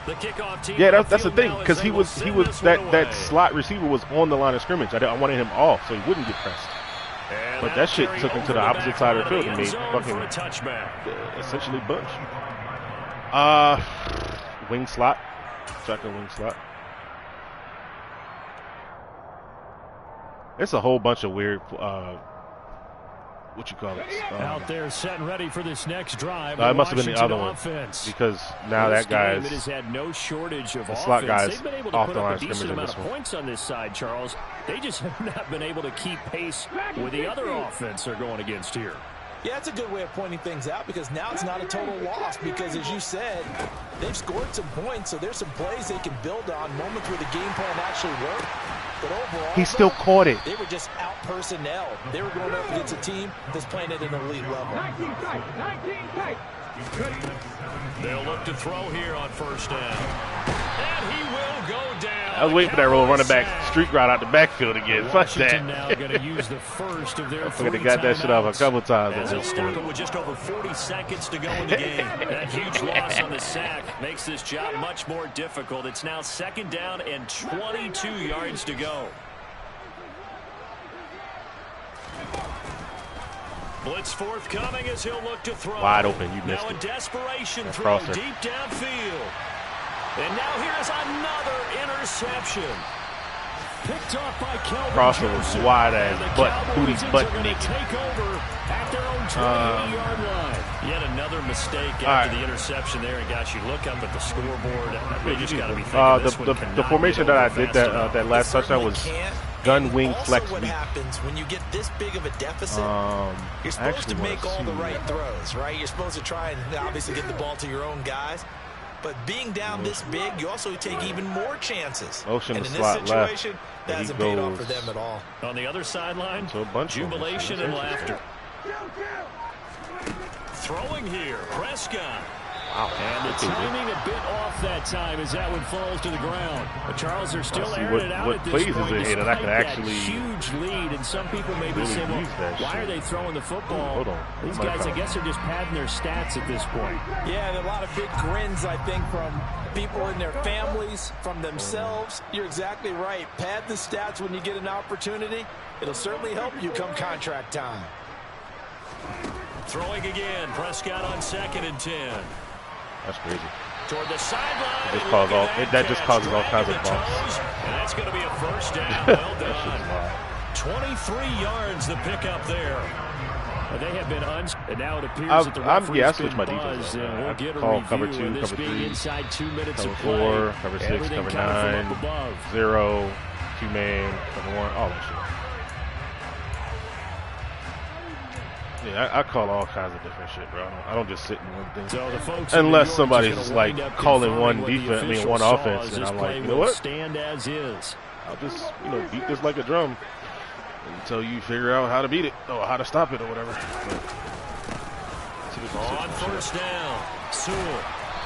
The kickoff team. Yeah, that's the thing, because he was that slot receiver was on the line of scrimmage. I wanted him off so he wouldn't get pressed. But that shit took him to the opposite side of the field and made fucking essentially bunch. Wing slot, shotgun wing slot. It's a whole bunch of weird, what you call it? Out there setting ready for this next drive. It must have been the other one because now that guy is. It has had no shortage of the slot guy is They've been able to off put the line up a of decent scrimmage in amount this of one. points on this side, Charles. They just have not been able to keep pace with the other offense they're going against here. Yeah, it's a good way of pointing things out because now it's not a total loss because, as you said, they've scored some points, so there's some plays they can build on, moments where the game plan actually worked. But overall, he still caught it. They were just out-personnel. They were going up against a team that's playing at an elite level. 19 tight. They'll look to throw here on first down. And he will go down. I was waiting for that little running back street route out the backfield again. Fuck Washington that. now going to use the first of their three They got that shit off a couple times. As he'll stop it with just over 40 seconds to go in the game. That huge loss on the sack makes this job much more difficult. It's now 2nd down and 22 yards to go. Blitz forthcoming as he'll look to throw. Wide open, you missed now it. a desperation That's throw crosser. deep downfield. And now here's another interception. Picked off by Kelvin Crosser was Joseph. wide ass, And the butt, Cowboys booty, are butt gonna naked. take over at their own 28-yard line. Yet another mistake after right. the interception there. And gosh, you look up at the scoreboard. We just got to be thinking this one cannot the formation get that I over did fast enough. that last touchdown was gun wing flex what leap. happens when you get this big of a deficit? You're supposed actually to make wanna all the see right throws, right? You're supposed to try and obviously get the ball to your own guys. But being down this big, you also take even more chances. Motion and to in this slot left. situation, And that he hasn't paid off for goes them at all. On the other sideline, to a bunch of them. jubilation and laughter. Throwing here, Prescott. Wow. And the timing a bit off that time as that one falls to the ground. But Charles are still Let's see airing it out what at this plays is point it here that I despite can that actually huge lead. And some people maybe really say, well, use that why shit. are they throwing the football? Hold on. These My guys, I fault. guess, are just padding their stats at this point. Yeah, and a lot of big grins, I think, from people in their families, from themselves. You're exactly right. Pad the stats when you get an opportunity. It'll certainly help you come contract time. Throwing again, Prescott on 2nd and 10. That's crazy. Toward the sideline. Just cause all, that just causes all kinds of bumps. And that's going to be a first down. Well That shit's done. wild. 23 yards the pickup there. They have been and now it appears that the I referee's switched been my buzzed, defense. and we'll I get a call review cover of 2, this cover being 3, inside 2 minutes cover of play. 4, cover 6, Everything cover coming from 9, up above. 0, 2-man, cover 1, all that shit. Yeah, I call all kinds of different shit, bro. I don't just sit in one thing. So the folks in Unless New York somebody's just like gonna wind up calling one confirming what the defense, I mean official one saw offense, as and this I'm play like, you know will what? Stand as is. I'll just, beat this like a drum until you figure out how to beat it or how to stop it or whatever. On first down, Sewell.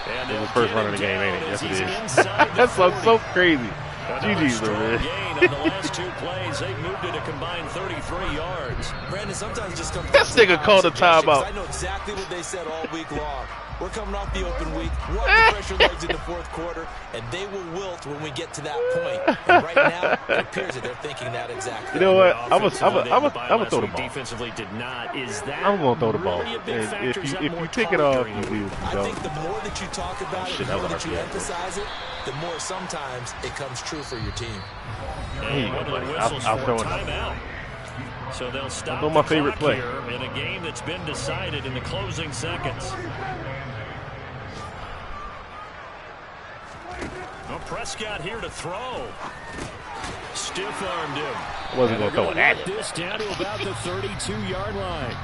And This is they'll the first get run him of the game, down ain't it? as Yes, it he's is. inside the That's so 40. crazy. Another GG's, strong man. gain on the last 2 plays. They moved it a combined 33 yards. Brandon, sometimes just comes This nigga called a timeout. I know exactly what they said all week long. We're coming off the open week. We're off the pressure legs in the 4th quarter, and they will wilt when we get to that point. And right now, it appears that they're thinking that exactly. You know what? I'm Offensively, they gonna combined throw the last week. ball. Defensively did not. Is that I'm gonna throw the ball. really a big And factor? Is that if more you pick it off, you targeting? do. I think the more that you talk about it, Shit, the that more was that you RPO. emphasize it, the more sometimes it comes true for your team. Here you go, One of the buddy. whistles I'll for throw it. timeout. So they'll stop doing my the favorite clock play. here in a game that's been decided in the closing seconds. Well, Prescott here to throw. Stiff-armed him. I wasn't And gonna throw they're it gonna at let him. this down to about the 32-yard line.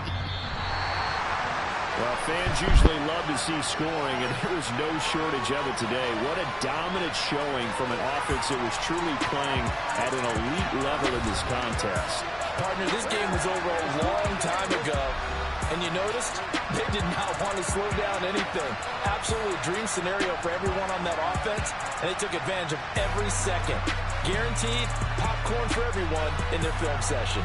Well, fans usually love to see scoring, and there was no shortage of it today. What a dominant showing from an offense that was truly playing at an elite level in this contest. Partner, this game was over a long time ago. And you noticed they did not want to slow down anything. Absolutely a dream scenario for everyone on that offense, and they took advantage of every second. Guaranteed popcorn for everyone in their film session.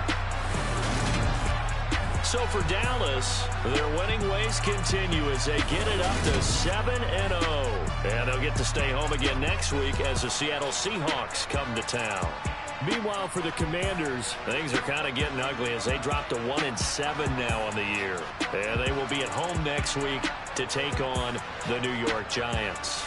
So for Dallas, their winning ways continue as they get it up to 7-0. And they'll get to stay home again next week as the Seattle Seahawks come to town. Meanwhile, for the Commanders, Things are kind of getting ugly as they drop to 1-7 now on the year. And they will be at home next week to take on the New York Giants.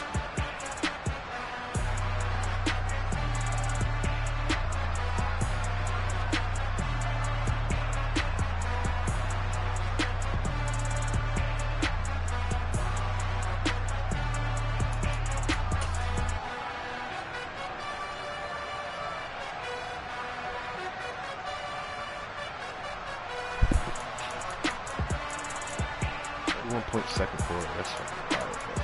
Second quarter, that's fucking wild, bro.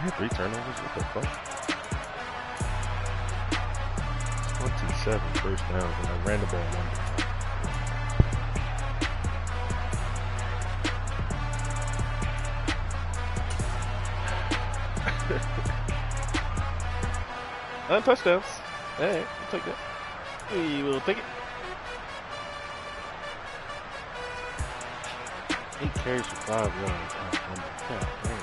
had 3 turnovers. What the fuck? 27 first downs, and I ran the ball under. Nine touchdowns. Hey, we'll take that. We will take it. 8 carries for 5 yards. God damn.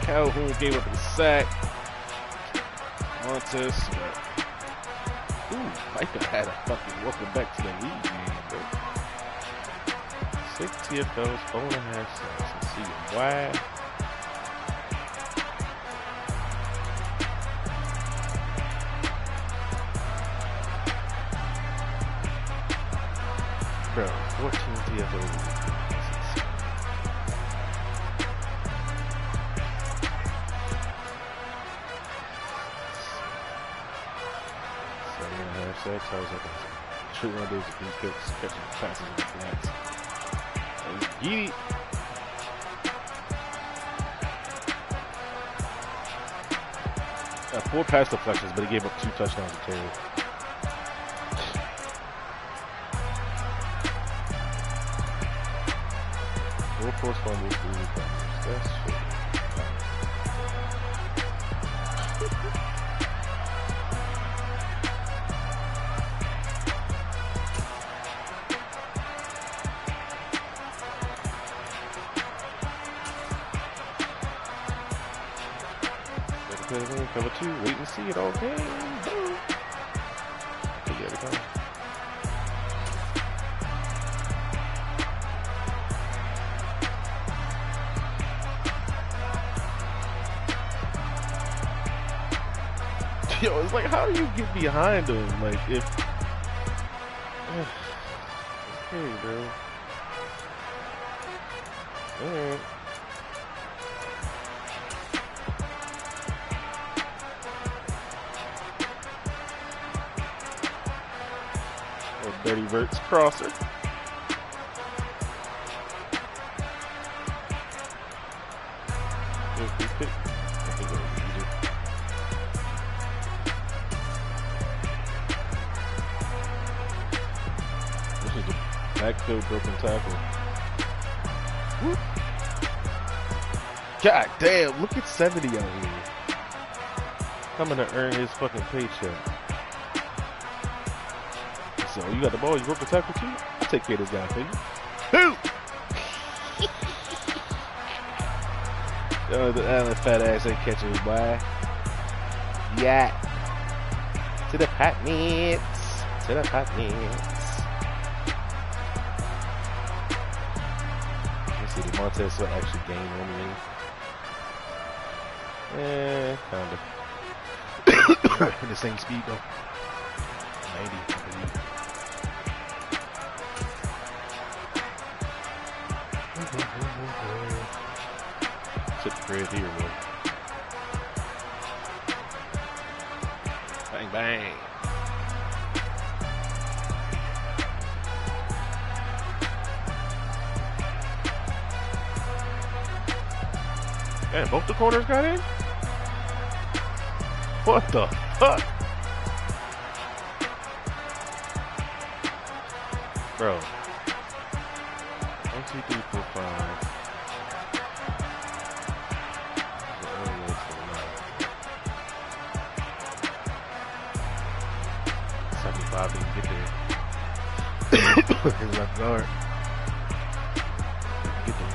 Calhoun gave up a sack. Montes. Ooh, Micah had a fucking welcome back to the league game, bro. 6 TFLs, 4.5 sacks. Let's see why. Bro, 14 TFLs. Sacks. I was like, shoot one of those deep picks, catching passes in the flats. Yeet. 4 pass deflections, but he gave up 2 touchdowns to Terry. 4 forced fumbles, 3 recoveries. That's shit. Cover 2, wait and see it all game. Boom. Every time. Yo, it's like, how do you get behind him? Like, if. Okay, bro. Alright. Dirty Verts crosser. This is the backfield broken tackle. Woo. God damn, look at 70 out here. Coming to earn his fucking paycheck. So you got the ball, you broke the tackle too? I'll take care of this guy for you. Boo! Yo, the fat ass ain't catching his boy. Yeah. To the hot mitts. To the hot mitts. Let's see, did Montez actually gain on me? Kinda. In the same speed though. 90, I believe. Took the great here, bro. Bang, bang. Man, both the corners got in? What the fuck? Bro. 1, 2, 3, 4, 5. 75 didn't get there. His left guard. Get there.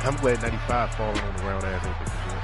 I'm glad 95 falling on the ground ass ain't picking shit.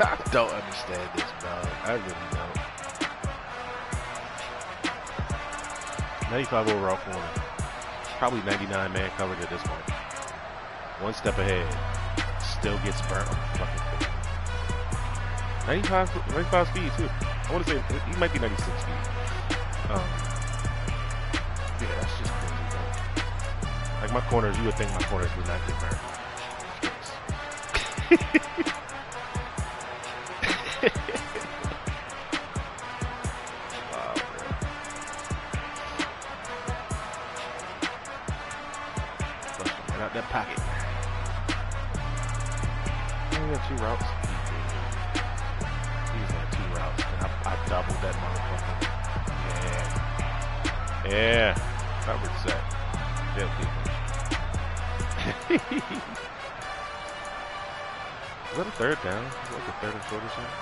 I don't understand this, dog. I really don't. 95 overall corner. Probably 99 man coverage at this point. One step ahead. Still gets burnt on the fucking face. 95 speed too. I want to say he might be 96 speed. Yeah, that's just crazy, bro. Like my corners, you would think my corners would not get burnt. Wow, bro. Right out that pocket. We got 2 routes. He's got 2 routes, and I doubled that motherfucker. Yeah. Yeah. Covered set. Dead people. Is that a 3rd down? Is that like a 3rd and short or something?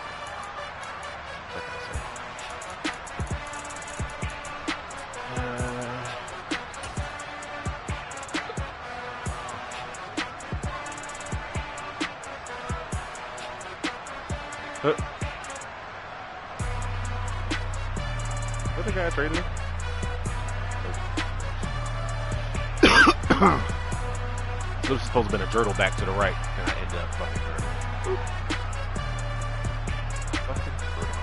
What the guy traded him? So this is supposed to have been a girdle back to the right, and I end up fucking girdle. Fucking girdle.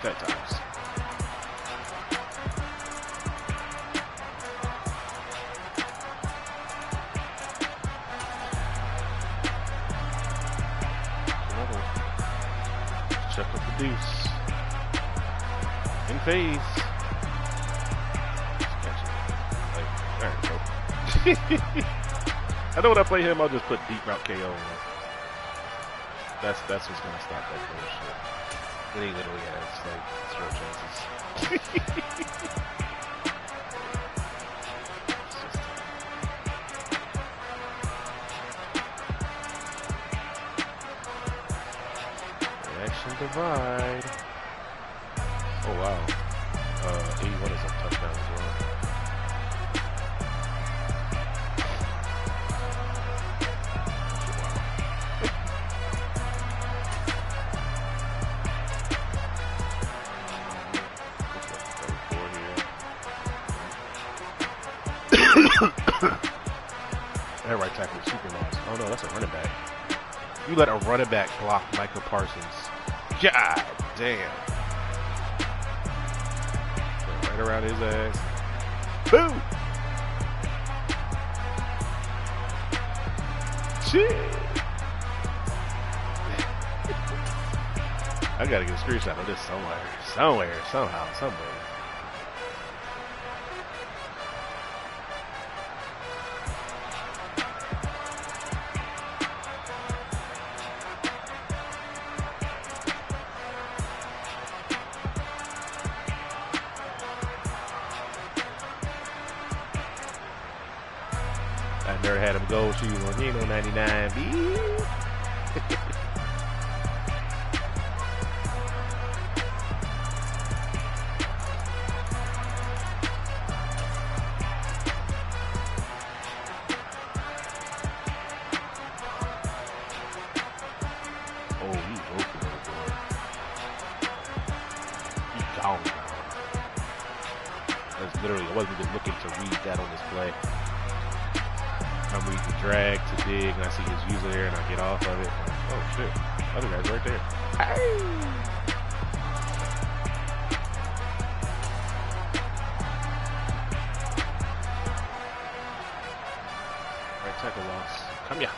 Sad times. Check with the deuce. In phase. I know when I play him, I'll just put deep route KO on him. That's what's gonna stop that bullshit. Then he literally has like 0 chances. Reaction divide. Oh wow. 81 is a touchdown as well. That right tackle is super lost. Oh no, that's a running back. You let a running back block Michael Parsons. God damn. Right around his ass. Boom! Shit! I gotta get a screenshot of this somewhere, somehow, somewhere. I never had him gold shoes on. You know, 99 B. Literally, I wasn't even looking to read that on this play. I'm reading drag to dig, and I see his user there, and I get off of it. Like, oh shit, other guy's right there. Hey! Right tackle loss. Come here.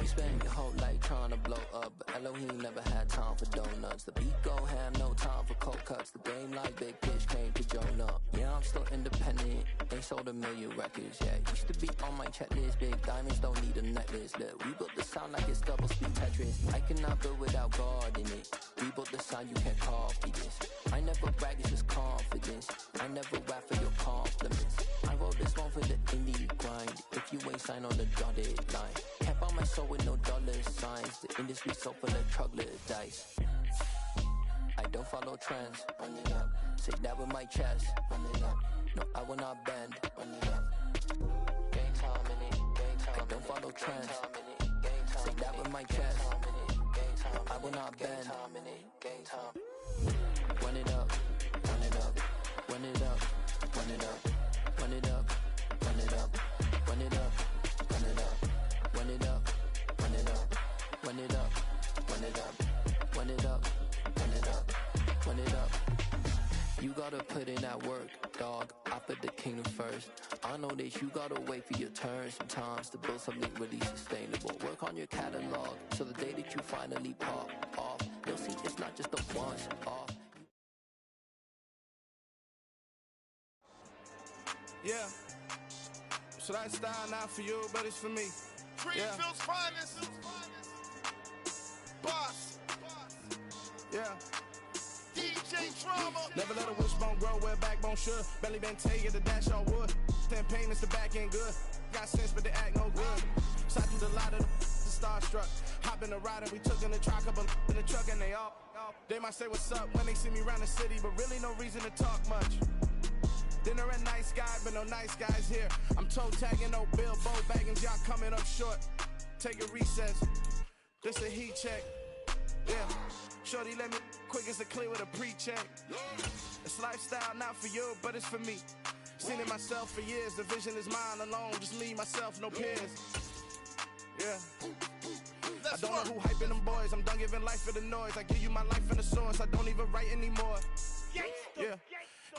Spend your whole life trying to blow up, but Elohim never had time for donuts. The beat go ham, no time for cold cuts. The game like Big Pitch came to Jonah. Yeah, I'm still independent, ain't sold a million records. Yeah, used to be on my checklist. Big diamonds don't need a necklace. Look, we built the sound like it's double speed Tetris. I cannot build without God in it. We built the sound, you can't copy this. I never brag, it's just confidence. I never rap for your compliments. I wrote this one for the indie grind. If you ain't signed on the dotted line, can't buy my soul with no dollar signs. The industry so full of troglodytes. I don't follow trends. Run it up. Say that with my chest. Run it up. No, I will not bend. Run it up. Game time in it. Game time. I don't follow trends. Say that with my chest. I will not bend. Game time. Run it up. Run it up. Run it up. Run it up. Run it up. Run it up. Run it up. Run it up. Run it up. Run it up. Run it up. Run it up. Run it up. Run it up. Run it up. You gotta put in that work, dog. I put the kingdom first. I know that you gotta wait for your turn sometimes to build something really sustainable. Work on your catalog so the day that you finally pop off, you'll see it's not just a once off. Yeah. So that style not for you, but it's for me. Greenfield's finest. Boss. Yeah. DJ Drama. Never let a wishbone grow where backbone should. Belly been taking the dash on wood. 10 payments, the back ain't good. Got sense, but they act no good. Side through the lot of the starstruck. Hop in the ride and we took in the truck, couple in the truck and they all. They might say what's up when they see me around the city, but really no reason to talk much. Dinner at nice guy, but no nice guys here. I'm toe tagging, no bill, bow baggins, y'all coming up short. Take a recess. This a heat check. Yeah. Shorty let me quick as a clear with a pre-check. It's lifestyle not for you, but it's for me. Seen it myself for years. The vision is mine alone. Just me, myself, no peers. Yeah. I don't know who hyping them boys. I'm done giving life for the noise. I give you my life in the source. I don't even write anymore. Yeah.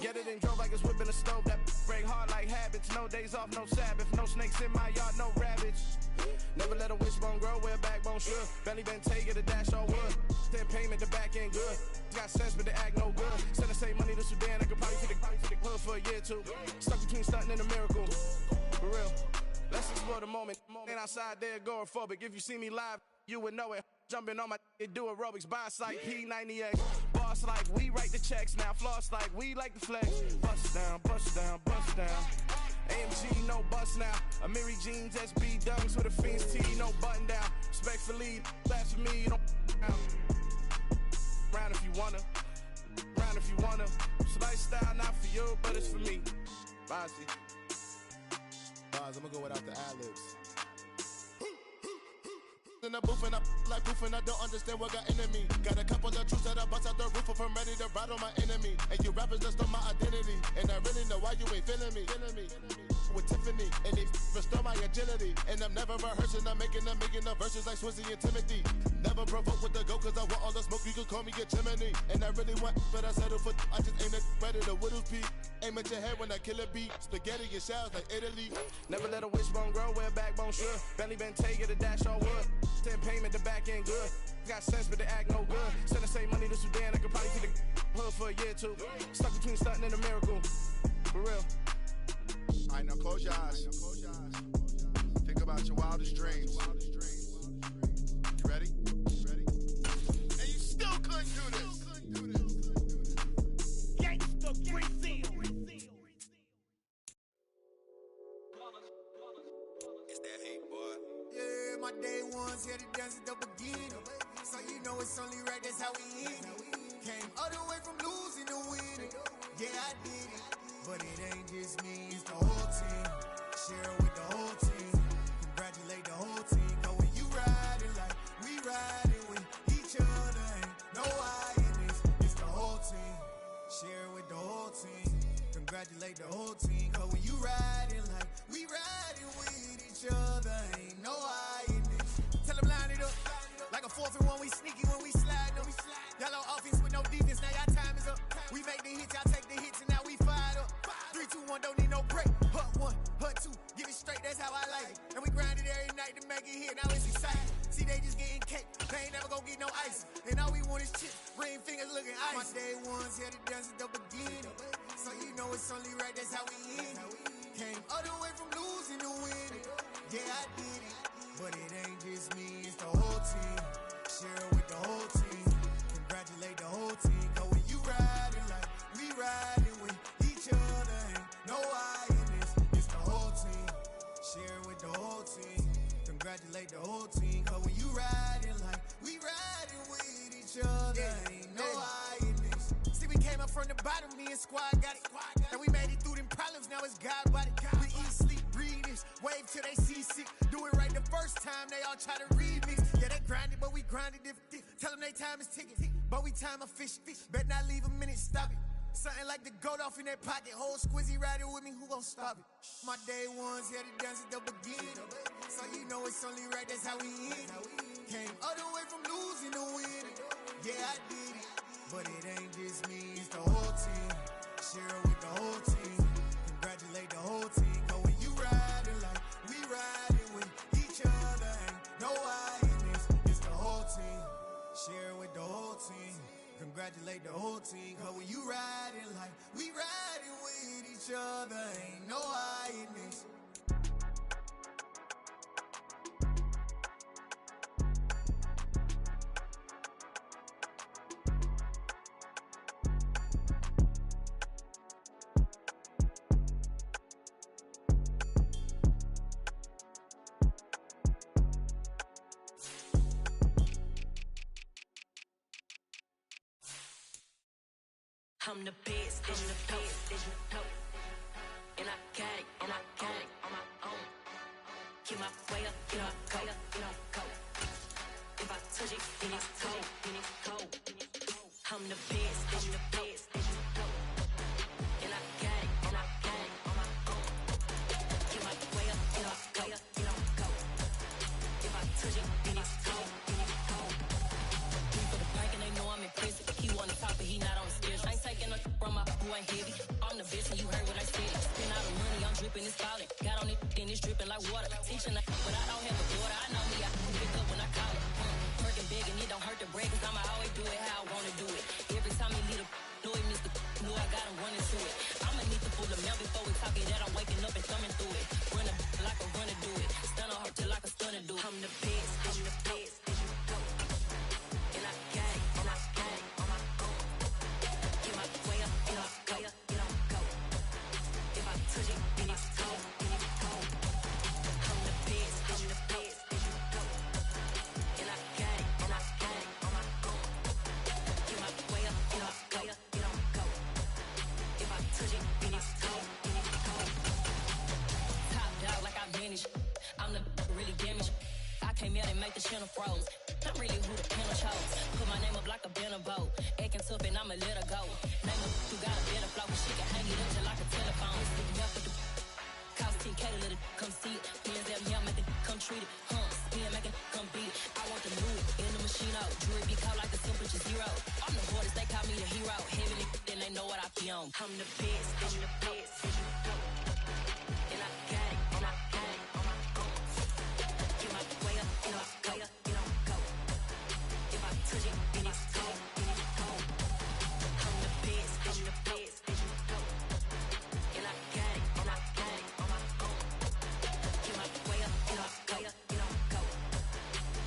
Get it and drove like it's whipping a stove. That break hard like habits. No days off, no Sabbath. No snakes in my yard, no rabbits. Never let a wishbone grow where backbone should. Belly been taking the dash on wood. 10 payment, the back ain't good. Got sense, but they act no good. Send the same money to Sudan. I could probably see the hood for a year or two. Stuck between stunting and a miracle. For real. Let's explore the moment. Ain't outside there agoraphobic. If you see me live, you would know it. Jumping on my do aerobics, boss like P90X. Boss like we write the checks now. Floss like we like the flex. Bust down, bust down, bust down. AMG, no bust now. Amiri jeans, SB dunks with a Fiends T, no button down. Respectfully, that's for me, you don't round if you wanna. Round if you wanna. It's lifestyle not for you, but it's for me. Bossy. Bars, I'm gonna go without the ad-libs. In the booth and I like proof and I don't understand what got into me. Got a couple of truths that I bust out the roof if I'm ready to ride on my enemy. And you rappers just on my identity. And I really know why you ain't feeling me. With Tiffany, and they restore my agility. And I'm never rehearsing, I'm making the verses like Swizzy and Timothy. Never provoke with the go, cause I want all the smoke, you can call me a chimney. And I really want, but I settle for, I just ain't a Where did the widows peak? Aim at your head when I kill a beat. Spaghetti and shells like Italy. Never let a wishbone grow where a backbone should. Belly been take it a dash on wood. 10 payment, the back end good. Got sense, but they act no good. Instead of say money to Sudan, I could probably see the hood for a year or two. Stuck between stunting and a miracle. For real. Alright, now close your eyes. Think about your wildest dreams. You ready? And you still couldn't do this. Gangsta Brazil. It's that hate, boy. Yeah, my day ones here to dance at the beginning. So you know it's only right, that's how we end it. Came all the way from losing to winning. Yeah, I did it. But it ain't just me, it's the whole team. Share with the whole team. Congratulate the whole team. Cause when you riding like we riding with each other, ain't no I in this. It's the whole team. Share with the whole team. Congratulate the whole team. Cause when you riding like we riding with each other, ain't no I in this. Tell them line it up. Like a 4th and 1, we sneaky when we slide them. Yellow offense with no defense, now y'all time is up. We make the hits, y'all take the hits, and now we fired up. 3, 2, 1, don't need no break. Hut 1, hut 2, get it straight, that's how I like it. And we grind it every night to make it hit, now it's exciting. See, they just getting cake, they ain't never gonna get no ice. And all we want is chips, ring fingers looking ice. My day ones here to dance at the beginning. So you know it's only right, that's how we end it. Came all the way from losing to winning. Yeah, I did it. But it ain't just me, it's the whole team. Share with the whole team. Congratulate the whole team. Cause when you riding like we riding with each other, ain't no I in this. It's the whole team. Share with the whole team. Congratulate the whole team. Cause when you riding like we riding with each other, ain't no I in this. See, we came up from the bottom, me and squad got it. And we made it through them problems, now it's God body. We eat, sleep, breathe this. Wave till they see sick. Do it right the first time, they all try to remix. Yeah, they grinded, but we grinded different. Tell them they time is ticking, but we time a fish. Bet not leave a minute, stop it. Something like the goat off in their pocket. Whole squizzy riding with me, who gon' stop it? My day ones here to dance at the beginning. So you know it's only right, that's how we end it. Came all the way from losing to winning. Yeah, I did it. But it ain't just me, it's the whole team. Share with the whole team. Congratulate the whole team. Cause when you riding like we riding with each other, ain't no I in this. It's the whole team. Share with the whole team. Congratulate the whole team. Cause when you riding like we riding with each other, ain't no I in this. I'm the best, I'm the best, you know. And I can't on my own. Get my way up, get my go. If I touch it, then it's cold. I'm the best, you know. And I can't on my own. Get my way up, get my go. If I touch it, then it's cold. For the prank and they know I'm impressive. He wanna talk, but he not on the stairs. I ain't taking no from my who ain't heavy. I'm the best and you heard what I said. Spend all the money, I'm dripping, it's falling. Got on it, then it's dripping like water. Teaching but I don't have a daughter. I know me, I can pick up when I call it. Working big and it don't hurt to break, cause I'ma always do it how I wanna do it. Every time he lead a know he missed the know I got him running to it. I'ma need to pull the mail before we talk it that I'm waking up and thumbing through it. Run a like a runner do it. Stun on her till like a stunner do it. I'm the best, I'm the best, you know. And I gang on my own. Get my way up, get my go. If I touch it, then it's cold. I'm the best, you know. And I gang on my own. Get my way up, get my go. If I touch it, then it's cold. Top dog like I manage. I'm the really damaged. I came out and make the channel froze. I'm really who the panel chose. Put my name up like a banner boat. Acting tough and I'ma let her go. Name her who got a better flow. She can hang it up just like a telephone. Cost 10K to let it come see it. Hands at me, I'll make it come treat it. Spin, make it come beat it. I want the move in the machine out. Jewelry be caught like a temperature 0. I'm the hardest, they call me the hero. Heavy then they know what I be on. on. I'm the best, I'm the best. And I got it, and I got it. Get my way up, and I go, and I go. If I touch it, then it's cold, then it's cold. I'm the best, I'm the best. And I got it, and I got it. Get my way up, and I go, and I go.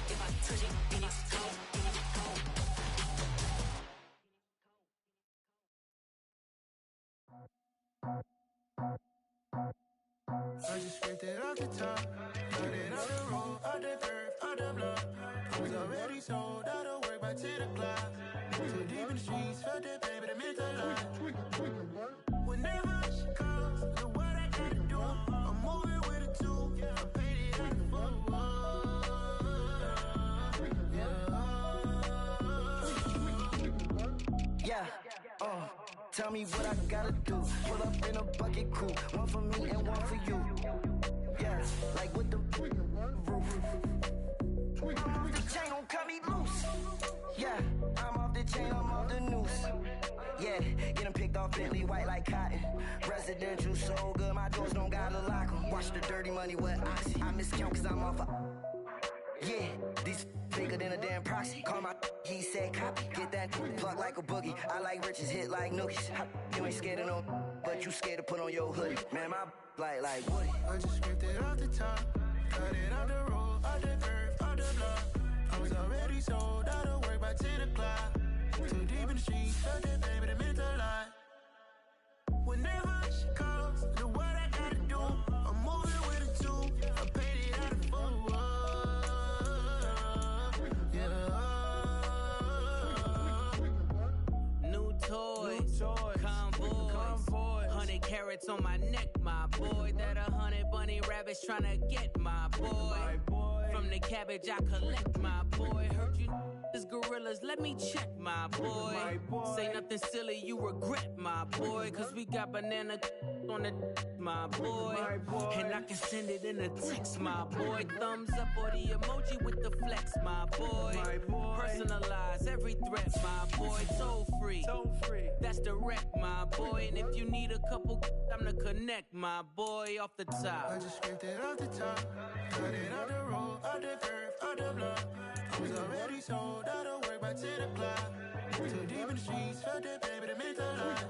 If I touch it, then it's cold, then it's cold. I just scraped it off the top, got it out the road, out the curve, out the block. I was already sold, out of work by 10 o'clock. Too deep in the streets, felt that pain, but it meant a lot. Whenever she calls, the what I gotta do, I'm moving with a two, I paid it out the full. Yeah, tell me what I gotta do. Pull up in a bucket crew, one for me and one for you. Yeah, like with the roof. I'm off the chain, don't cut me loose. Yeah, I'm off the chain, I'm off the noose. Yeah, getting picked off Bentley, white like cotton. Residential so good, my doors don't gotta lock 'em. Watch the dirty money with oxy. I miscount cause I'm off yeah, these bigger than a damn proxy. Call my he said copy. Get that plug like a boogie. I like riches, hit like nookies. You ain't scared of no, but you scared to put on your hoodie. Man, my like Woody. I just scraped it off the top, cut it out the road, out the curve, out the block. I was already sold, out of work by 10 o'clock. Too deep in the streets, felt that pain, but it meant a lot. Whenever she calls, the what I gotta do, I'm moving with a two, I paid it out of full. Convoy, 100 carats on my neck, my boy. That 100 bunny rabbits tryna get my boy. From the cabbage I collect, my boy. Heard you is gorillas, let me check, my boy. Say nothing silly, you regret, my boy. Cause we got banana on the my boy. And I can send it in a text, my boy. Thumbs up or the emoji with the flex, my boy. Personalize every threat, my boy. Toll free, that's direct, my boy. And if you need a couple, I'm to connect, my boy, off the top. I just scraped it off the top, cut it out the road, out the curve, out the block. I was already sold, out of work by 10 o'clock. Too deep in the streets, felt that pain, but it meant a lot.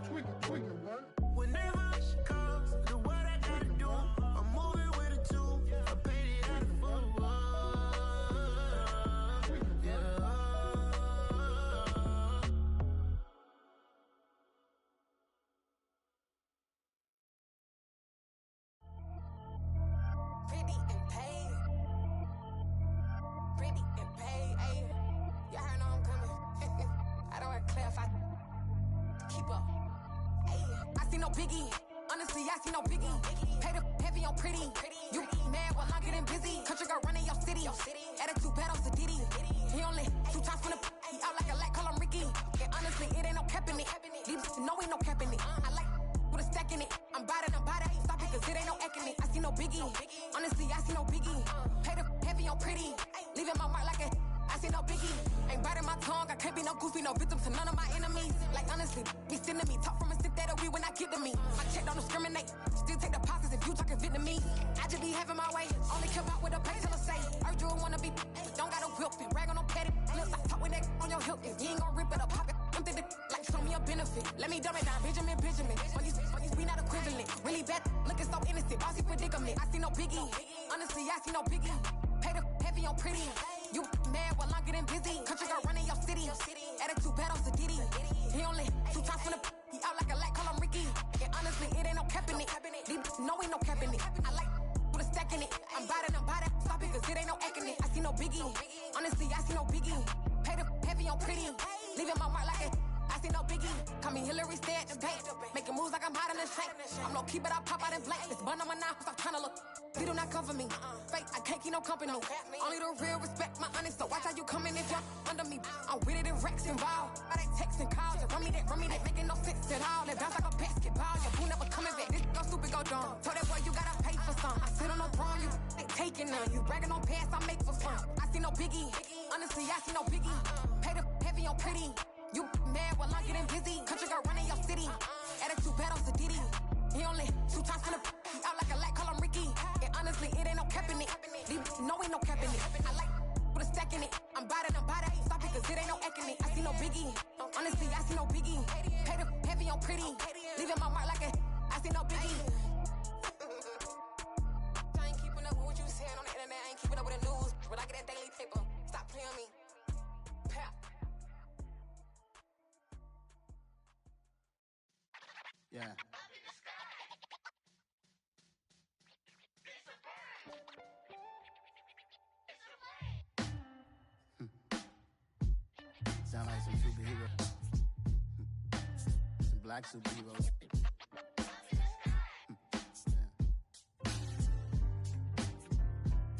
Whenever she calls, the what I gotta do, I'm moving with a two, I paid it out of full. Pretty and paid. Pretty and paid, ayy. Y'all heard know I'm coming. I don't want to clarify. Keep up. Ayy. I see no biggie. Honestly, I see no biggie. Pay the heavy on pretty. You mad while I'm getting busy. Country girl running your city. Attitude bad on Sadidi. He only 2 times from the he out like a light, call him Ricky. And honestly, it ain't no cap in it. These know ain't no cap in it. I like with a stack in it. I'm by that, stop it, cause it ain't no acting it. I see no biggie. Honestly, I see no biggie. Pay the heavy on pretty. Leaving my mark like a I see no biggie. Ain't biting my tongue, I can't be no goofy, no victim to none of my enemies. Like honestly, be sending me talk from a sit that'll be when I get to me. My check don't discriminate, still take deposits if you talking Vietnamese. I just be having my way, only care about what the pay tell us say. Urge you wanna be, don't got no whip and rag on no petty. Lips, I talk with that on your hip, if you ain't gon' rip it up, pop it. I'm thinking like show me a benefit. Let me dumb it down, Benjamin. We not equivalent, really bad, looking so innocent. Bossy predicament, I see no biggie. Honestly, I see no biggie. Pay the heavy on pretty. You mad while I'm getting busy. Country girl running your city. Attitude bad on Sadidi. He only 2 times from the he out like a light, call him Ricky. And honestly, it ain't no cap in it. These know ain't no cap in it. I like with a stack in it. I'm by that, stop it, cause it ain't no acting it. I see no biggie. Honestly, I see no biggie. Pay the heavy on pretty. Leaving my mark like a I see no biggie. Call me Hillary, stay at the bank. Making moves like I'm hiding in shank. I'm low key, but I pop out in blank. This bun on my knife, stop trying to look. They do not cover me. Fake, I can't keep no company. Only the real respect my honest. So watch how you coming if you're under me. I'm with it in Rex involved. I they text and calls. Just run me that, making no sense at all. They bounce like a basketball. Your boo never coming back. This go stupid, go dumb. Told that boy you gotta pay for some. I sit on no throne, you ain't taking none. You bragging on pants, I make for fun. I see no biggie. Honestly, I see no biggie. Pay the heavy on pretty. You mad while I'm getting busy. Country girl running your city. Attitude bad on Sadidi. He only 2 times from the he out like a light, call him Ricky. And honestly, it ain't no cap in it. No, ain't no cap in it. I like with a stack in it. I'm bad, I ain't stopping cause it ain't no acting it. I see no biggie. Honestly, I see no biggie. Pay the heavy on pretty. Leaving my mark like a I see no biggie. I ain't keeping up with what you saying on the internet. I ain't keeping up with the news. But I get that daily paper. Stop playing me. Pap. Yeah. Sound like some superheroes. Some black superheroes.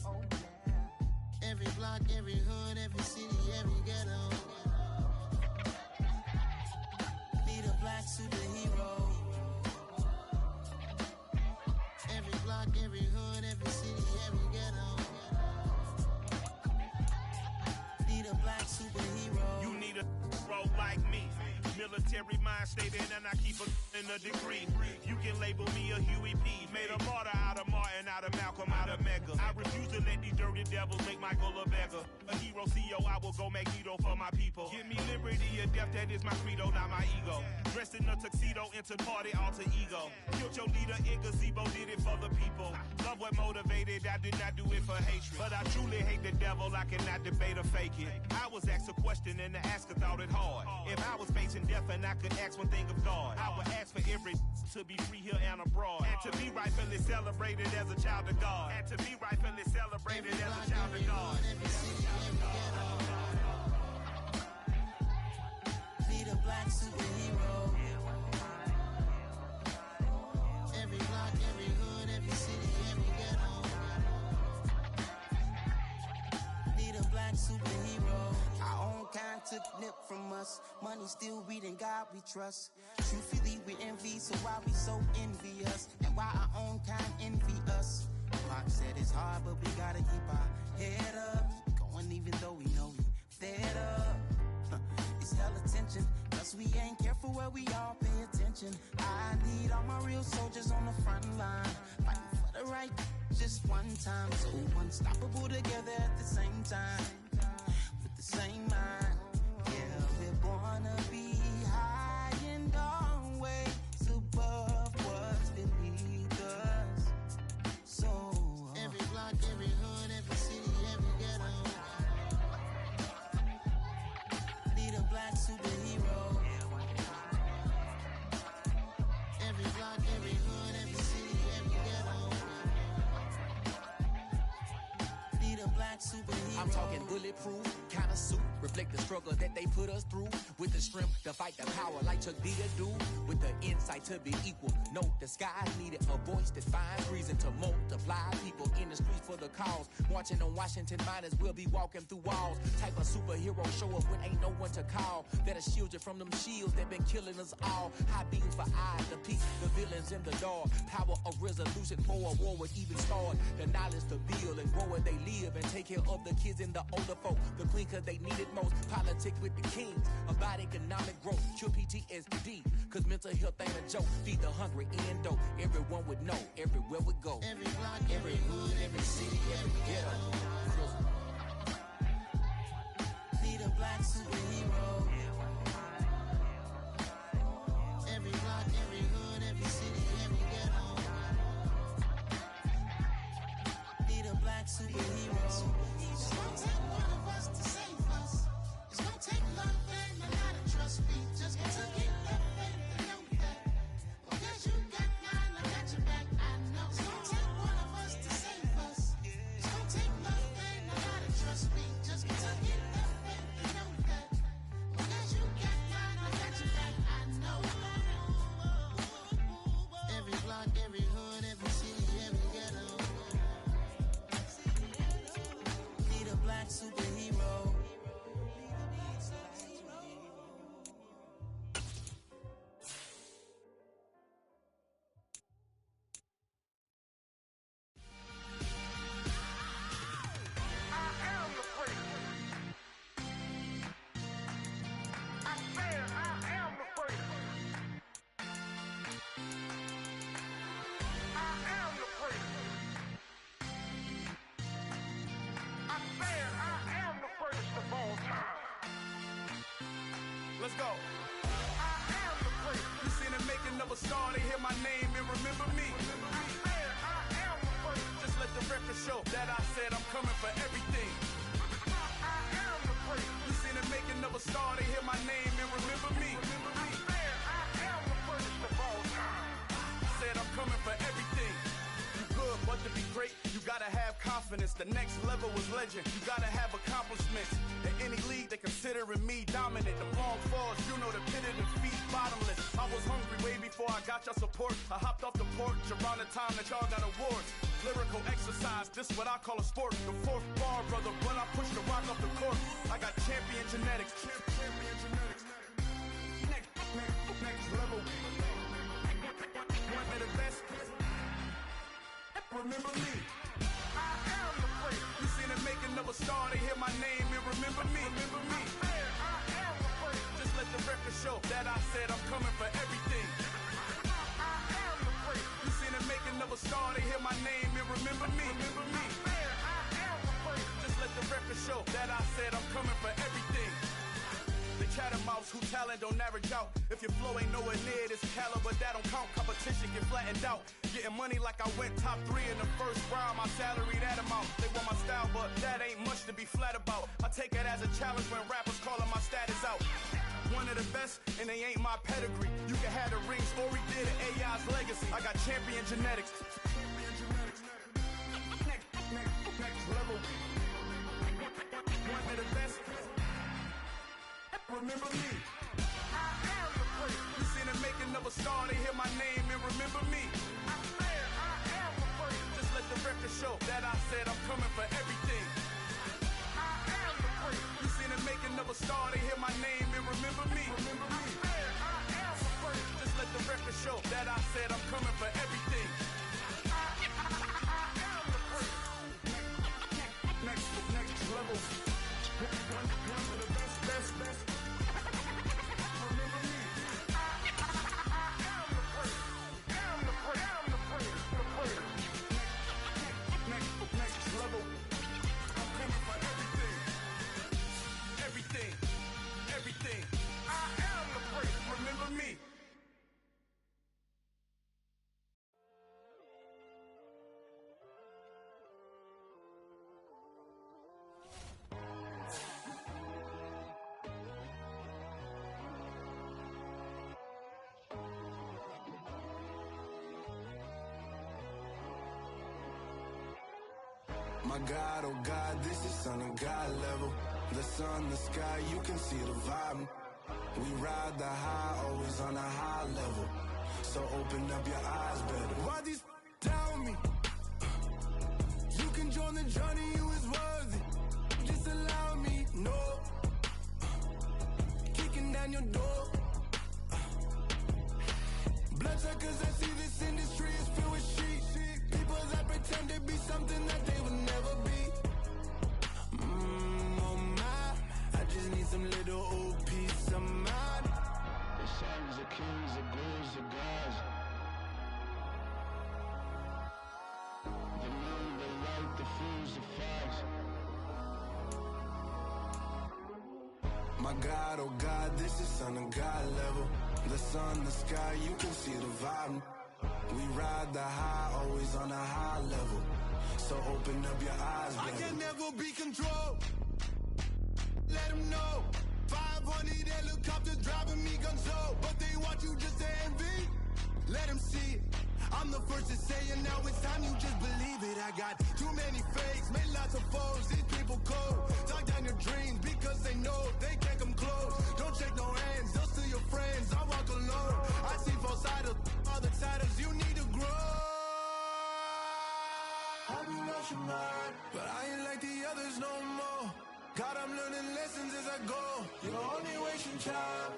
Oh, yeah. Every block, every hood, every city, every ghetto. Need a black superhero. Every block, every hood, every city, every ghetto. Need a black superhero. You need a role like me. Military mind state and I keep in a degree. You can label me a Huey P. Made a martyr out of Martin, out of Malcolm, out of Mega. I refuse to let these dirty devils make Michael a beggar. A hero CEO, I will go Magneto for my people. Give me liberty or death, that is my credo, not my ego. Dressed in a tuxedo, entered party, alter ego. Killed your leader in gazebo, did it for the people. Love what motivated, I did not do it for hatred. But I truly hate the devil, I cannot debate or fake it. I was asked a question and the asker thought it hard. If I was facing death and I could ask one thing of God, I would ask for every to be free here and abroad. And to be rightfully celebrated as a child of God. And to be rightfully celebrated as a child of God. Need a black superhero. Every block, every hood, every city, every ghetto. Need a black superhero. Our own kind took nip from us. Money still reading God we trust. Truthfully we envy, so why we so envious? And why our own kind envy us? Mark said it's hard, but we gotta keep our head up. Going even though we know we fed up. It's hell attention, cause we ain't careful where we all pay attention. I need all my real soldiers on the front line, fighting for the right just one time. So unstoppable together at the same time, with the same mind. Yeah, we're gonna be high and always above what's beneath us. So every block, every hood, every city, every ghetto. Need a black superhero. Every block, every hood, every city, every ghetto. Need a black superhero. I'm talking bulletproof, kind of suit, reflect the struggle that they put us through. With the strength to fight the power like Chuck D to do. With the insight to be equal. No, the sky needed a voice that finds reason to multiply. People in the streets for the cause. Marching on Washington, might as well be walking through walls. Type of superhero show up when ain't no one to call. That'll shield you from them shields that been killing us all. High beams for eyes, the peak, the villains in the dark. Power of resolution for a war would even start. The knowledge to build and grow where they live and take care of the kids and the older folk. The clean cause they need it most. Politics with the kings. About economic growth. Cure PTSD. Cause mental health ain't a joke. Feed the hungry and dope. Everyone would know. Everywhere we go. Every block, every hood, every city, every ghetto. Need a black superhero. Every block, every hood, every city, every ghetto. Need a black superhero. It's gonna take one of us to save us. It's gonna take love and a lot of trust. We just got to get that faith and know that. Because you got mine, I got your back. I know. It's gonna take one of us to save us. It's gonna take love and a lot of trust. We just got to get that faith and know that. let's go. I am the place. You seen the making of a star, they hear my name and remember me. I am the place. Just let the record show that I said I'm coming for everything. I am the place. You seen the making of a star, they hear my name and remember me. I am the first of all time. Said I'm coming for everything. You good, but to be great, you gotta have confidence. The next level was legend. You gotta have accomplishments. In any league, they considering me dominant. The long falls, you know the pit of defeat, bottomless. I was hungry way before I got your support. I hopped off the porch around the time that y'all got awards. Lyrical exercise, this what I call a sport. The fourth bar, brother, when I push the rock off the court. I got champion genetics. Champion genetics. Next level. One of the best. Remember me. I am the place. You seen the making of a star, they hear my name and remember me. Remember me. I am the place. Just let the record show that I said I'm coming for everything. I am the place. You seen the making of a star, they hear my name and remember me. Remember me. I am the place. Just let the record show that I said I'm coming for everything. The chattermouths who talent don't average out. If your flow ain't nowhere near this caliber, that don't count. Competition get flattened out. Getting money like I went top 3 in the first round. My salary that amount. They want my style, but that ain't much to be flat about. I take it as a challenge when rappers calling my status out. One of the best, and they ain't my pedigree. You can have the rings, or he did an AI's legacy. I got champion genetics. Next level. One of the best. Remember me. I am the place. You seen the making of a star, they hear my name and remember me. I am the place. Just let the record show that I said I'm coming for everything. I am the place. You seen the making of a star, they hear my name and remember me. Remember me. I am the place. Just let the record show that I said I'm coming for everything. I am the place. Next level. One of the best. Everything. I am the place. Remember me. My God, oh God, this is on a God level. The sun, the sky, you can see the vibe. We ride the high, always on a high level. So open up your eyes better. Why these tell me? You can join the journey, you is worthy. Just allow me, no. Kicking down your door. Bloodsuckers, I see this industry is filled with shit. People that pretend to be something that they would never be. Oh my, I just need some little old peace of mind. The sons of kings, the bulls, the gods. The moon, the light, the fools, the facts. My God, oh God, this is on a God level. The sun, the sky, you can see the vibe. We ride the high, always on a high level. So open up your eyes, baby. I can never be controlled. Let them know. 500 helicopters driving me gonzo. But they want you just to envy. Let them see it. I'm the first to say it, now it's time you just believe it. I got too many fakes, made lots of foes. These people cold. Talk down your dreams because they know they can't come close. Don't shake no hands, they'll steal your friends. I walk alone. I see false idols, other titles. You need to grow. Have you lost your mind? But I ain't like the others no more. God, I'm learning lessons as I go. You're only wasting time.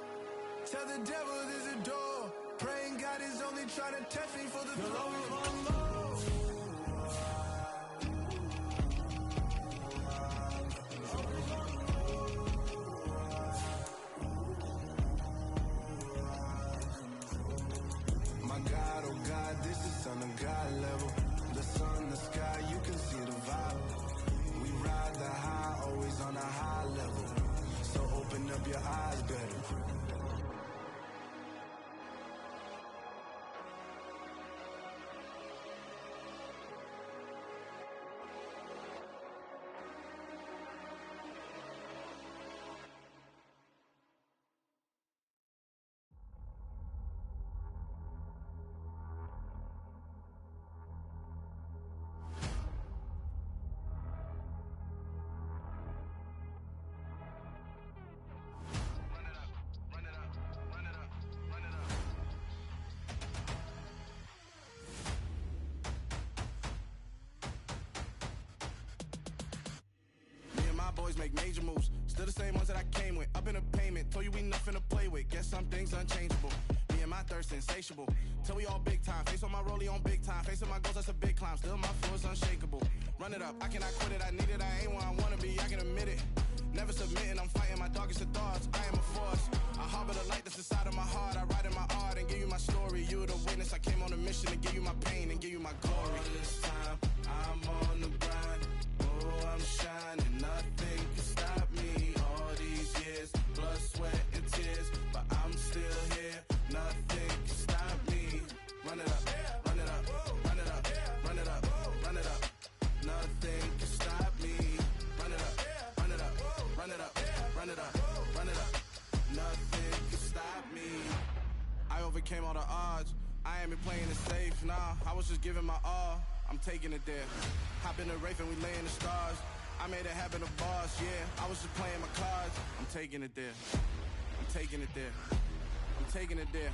Tell the devil there's a door. Praying God is only trying to test me for the flow. My God, oh God, this is on a God level. The sun, the sky, you can see the vibe. We ride the high, always on a high level. So open up your eyes better. niggas make major moves. Still the same ones that I came with. Up in a payment, told you we nothing to play with. Guess some things unchangeable. Me and my thirst insatiable. Till we all big time. Face on my rollie on big time. Facing my goals, that's a big climb. Still my flow is unshakable. Run it up, I cannot quit it. I need it, I ain't where I wanna be, I can admit it. Never submitting, I'm fighting my darkest of thoughts. I am a force. I harbor the light that's inside of my heart. I write in my art and give you my story. You the witness. I came on a mission to give you my pain and give you my glory. All this time, I'm on the grind. Oh, I'm shining. Nothing can stop me. All these years, blood, sweat, and tears. But I'm still here. Nothing can stop me. Run it up, run it up, run it up, run it up, run it up. Nothing can stop me. Run it up, run it up, run it up, run it up, run it up. Nothing can stop me. I overcame all the odds. I ain't been playing it safe, nah. I was just giving my all. I'm taking it there. Hop in the Wraith and we lay in the stars. I made it happen, a boss, yeah. I was just playing my cards. I'm taking it there. I'm taking it there. I'm taking it there.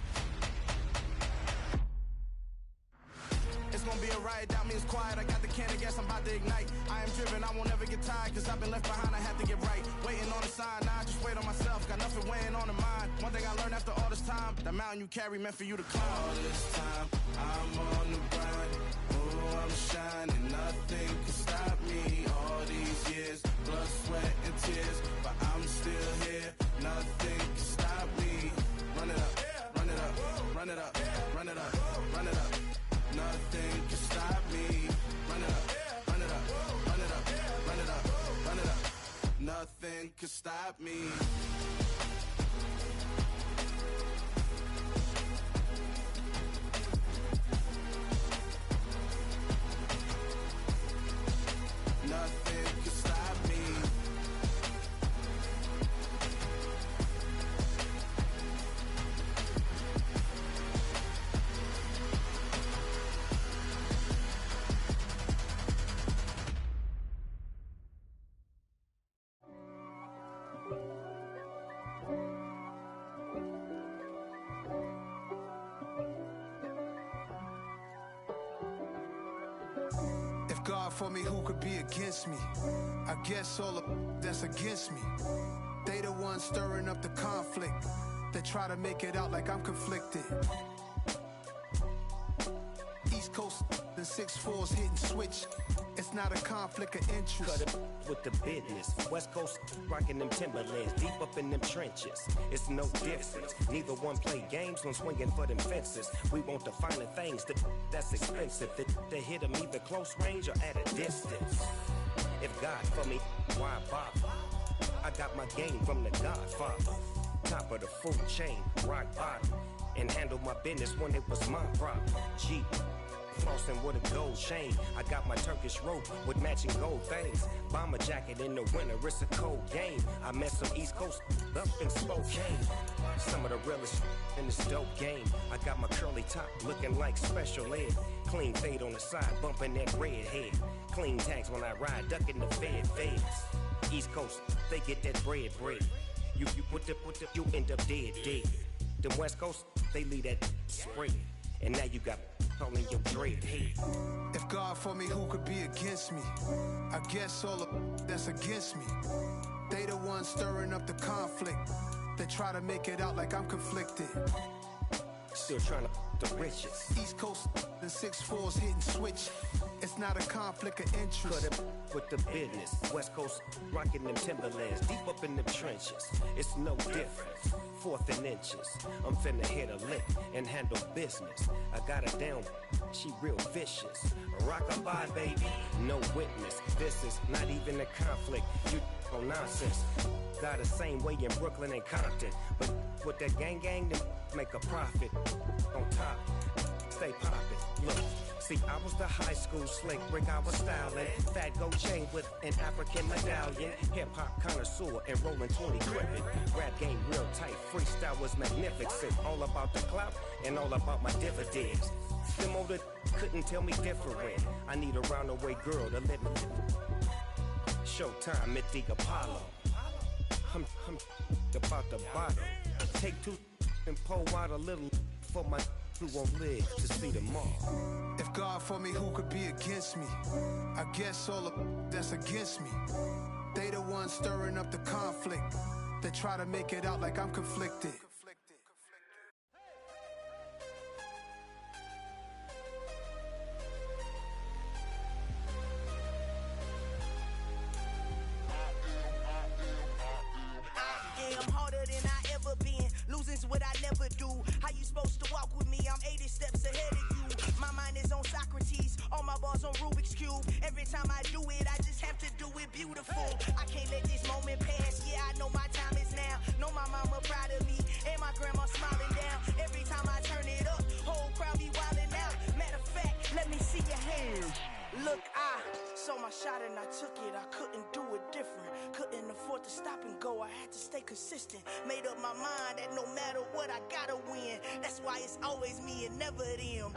It's gonna be a riot, that means quiet. I got the can of gas, I'm about to ignite. I am driven, I won't ever get tired, cause I've been left behind, I have to get right. Waiting on the sign, now I just wait on myself. Got nothing weighing on the mind. One thing I learned after all this time, the mountain you carry meant for you to climb. All this time, I'm on the grind. Oh, I'm shining, nothing can stop me. All these years, blood, sweat, and tears. But I'm still here, nothing can stop me. Run it up, run it up, run it up, run it up, run it up. Nothing can stop me. Run it up, run it up, run it up, run it up, run it up. Nothing can stop me. Nothing can stop me. If God for me, who could be against me? I guess all of that's against me. They the ones stirring up the conflict. They try to make it out like I'm conflicted. East Coast, the 6'4s hitting switch. It's not a conflict of interest. Cut it with the business. West Coast rocking them Timberlands, deep up in them trenches. It's no difference. Neither one play games when swinging for them fences. We want the finer things that's expensive. They hit them either close range or at a distance. If God for me, why bother? I got my game from the Godfather. Top of the food chain, rock bottom. And handle my business when it was my problem. Jeep. Flossing with a gold chain. I got my Turkish rope with matching gold things. Bomber jacket in the winter, it's a cold game. I met some East Coast up in Spokane. Some of the realest in this dope game. I got my curly top looking like special ed. Clean fade on the side, bumping that red head. Clean tags when I ride, ducking the feds. East Coast, they get that bread. You put the, you end up dead. Them West Coast, they leave that spread. And now you got all in your dread head. If God for me, who could be against me? I guess all of that's against me. They the ones stirring up the conflict. They try to make it out like I'm conflicted. Still trying to the riches. East Coast, the 6'4s hitting switch. It's not a conflict of interest. Cut it with the business. West Coast rocking them Timberlands, deep up in them trenches. It's no difference. 4th and inches. I'm finna hit a lick and handle business. I got her down, she real vicious. Rock-a-bye, baby, no witness. This is not even a conflict. You on nonsense. Got the same way in Brooklyn and Compton. But with that gang, then make a profit. On top, stay poppin'. Look. See, I was the high school slick brick, I was styling. Fat gold chain with an African medallion. Hip-hop connoisseur and rolling 20 gripping. Rap game real tight, freestyle was magnificent. All about the clout and all about my dividends. Them older couldn't tell me different. I need a roundaway girl to let me. Showtime at the Apollo. I'm about the bottom. Take 2 and pour out a little for my who won't live to see tomorrow. If God for me, who could be against me? I guess all of that's against me. They the ones stirring up the conflict. They try to make it out like I'm conflicted. I'm harder than I ever been. Losing's what I never do. How you supposed to walk with me? I'm 80 steps ahead of you. My mind is on Socrates. All my bars on Rubik's Cube. Every time I do it, I just have to do it beautiful. I can't let this moment pass. Yeah, I know my time is now. Know my mama proud of me. And my grandma smiling down. Every time I turn it up, whole crowd be wildin' out. Matter of fact, let me see your hands. Look, I saw my shot and I took it. I couldn't do it different. Couldn't afford to stop and go. I had to stay consistent. Made up my mind that no matter what, I gotta win. That's why it's always me and never them.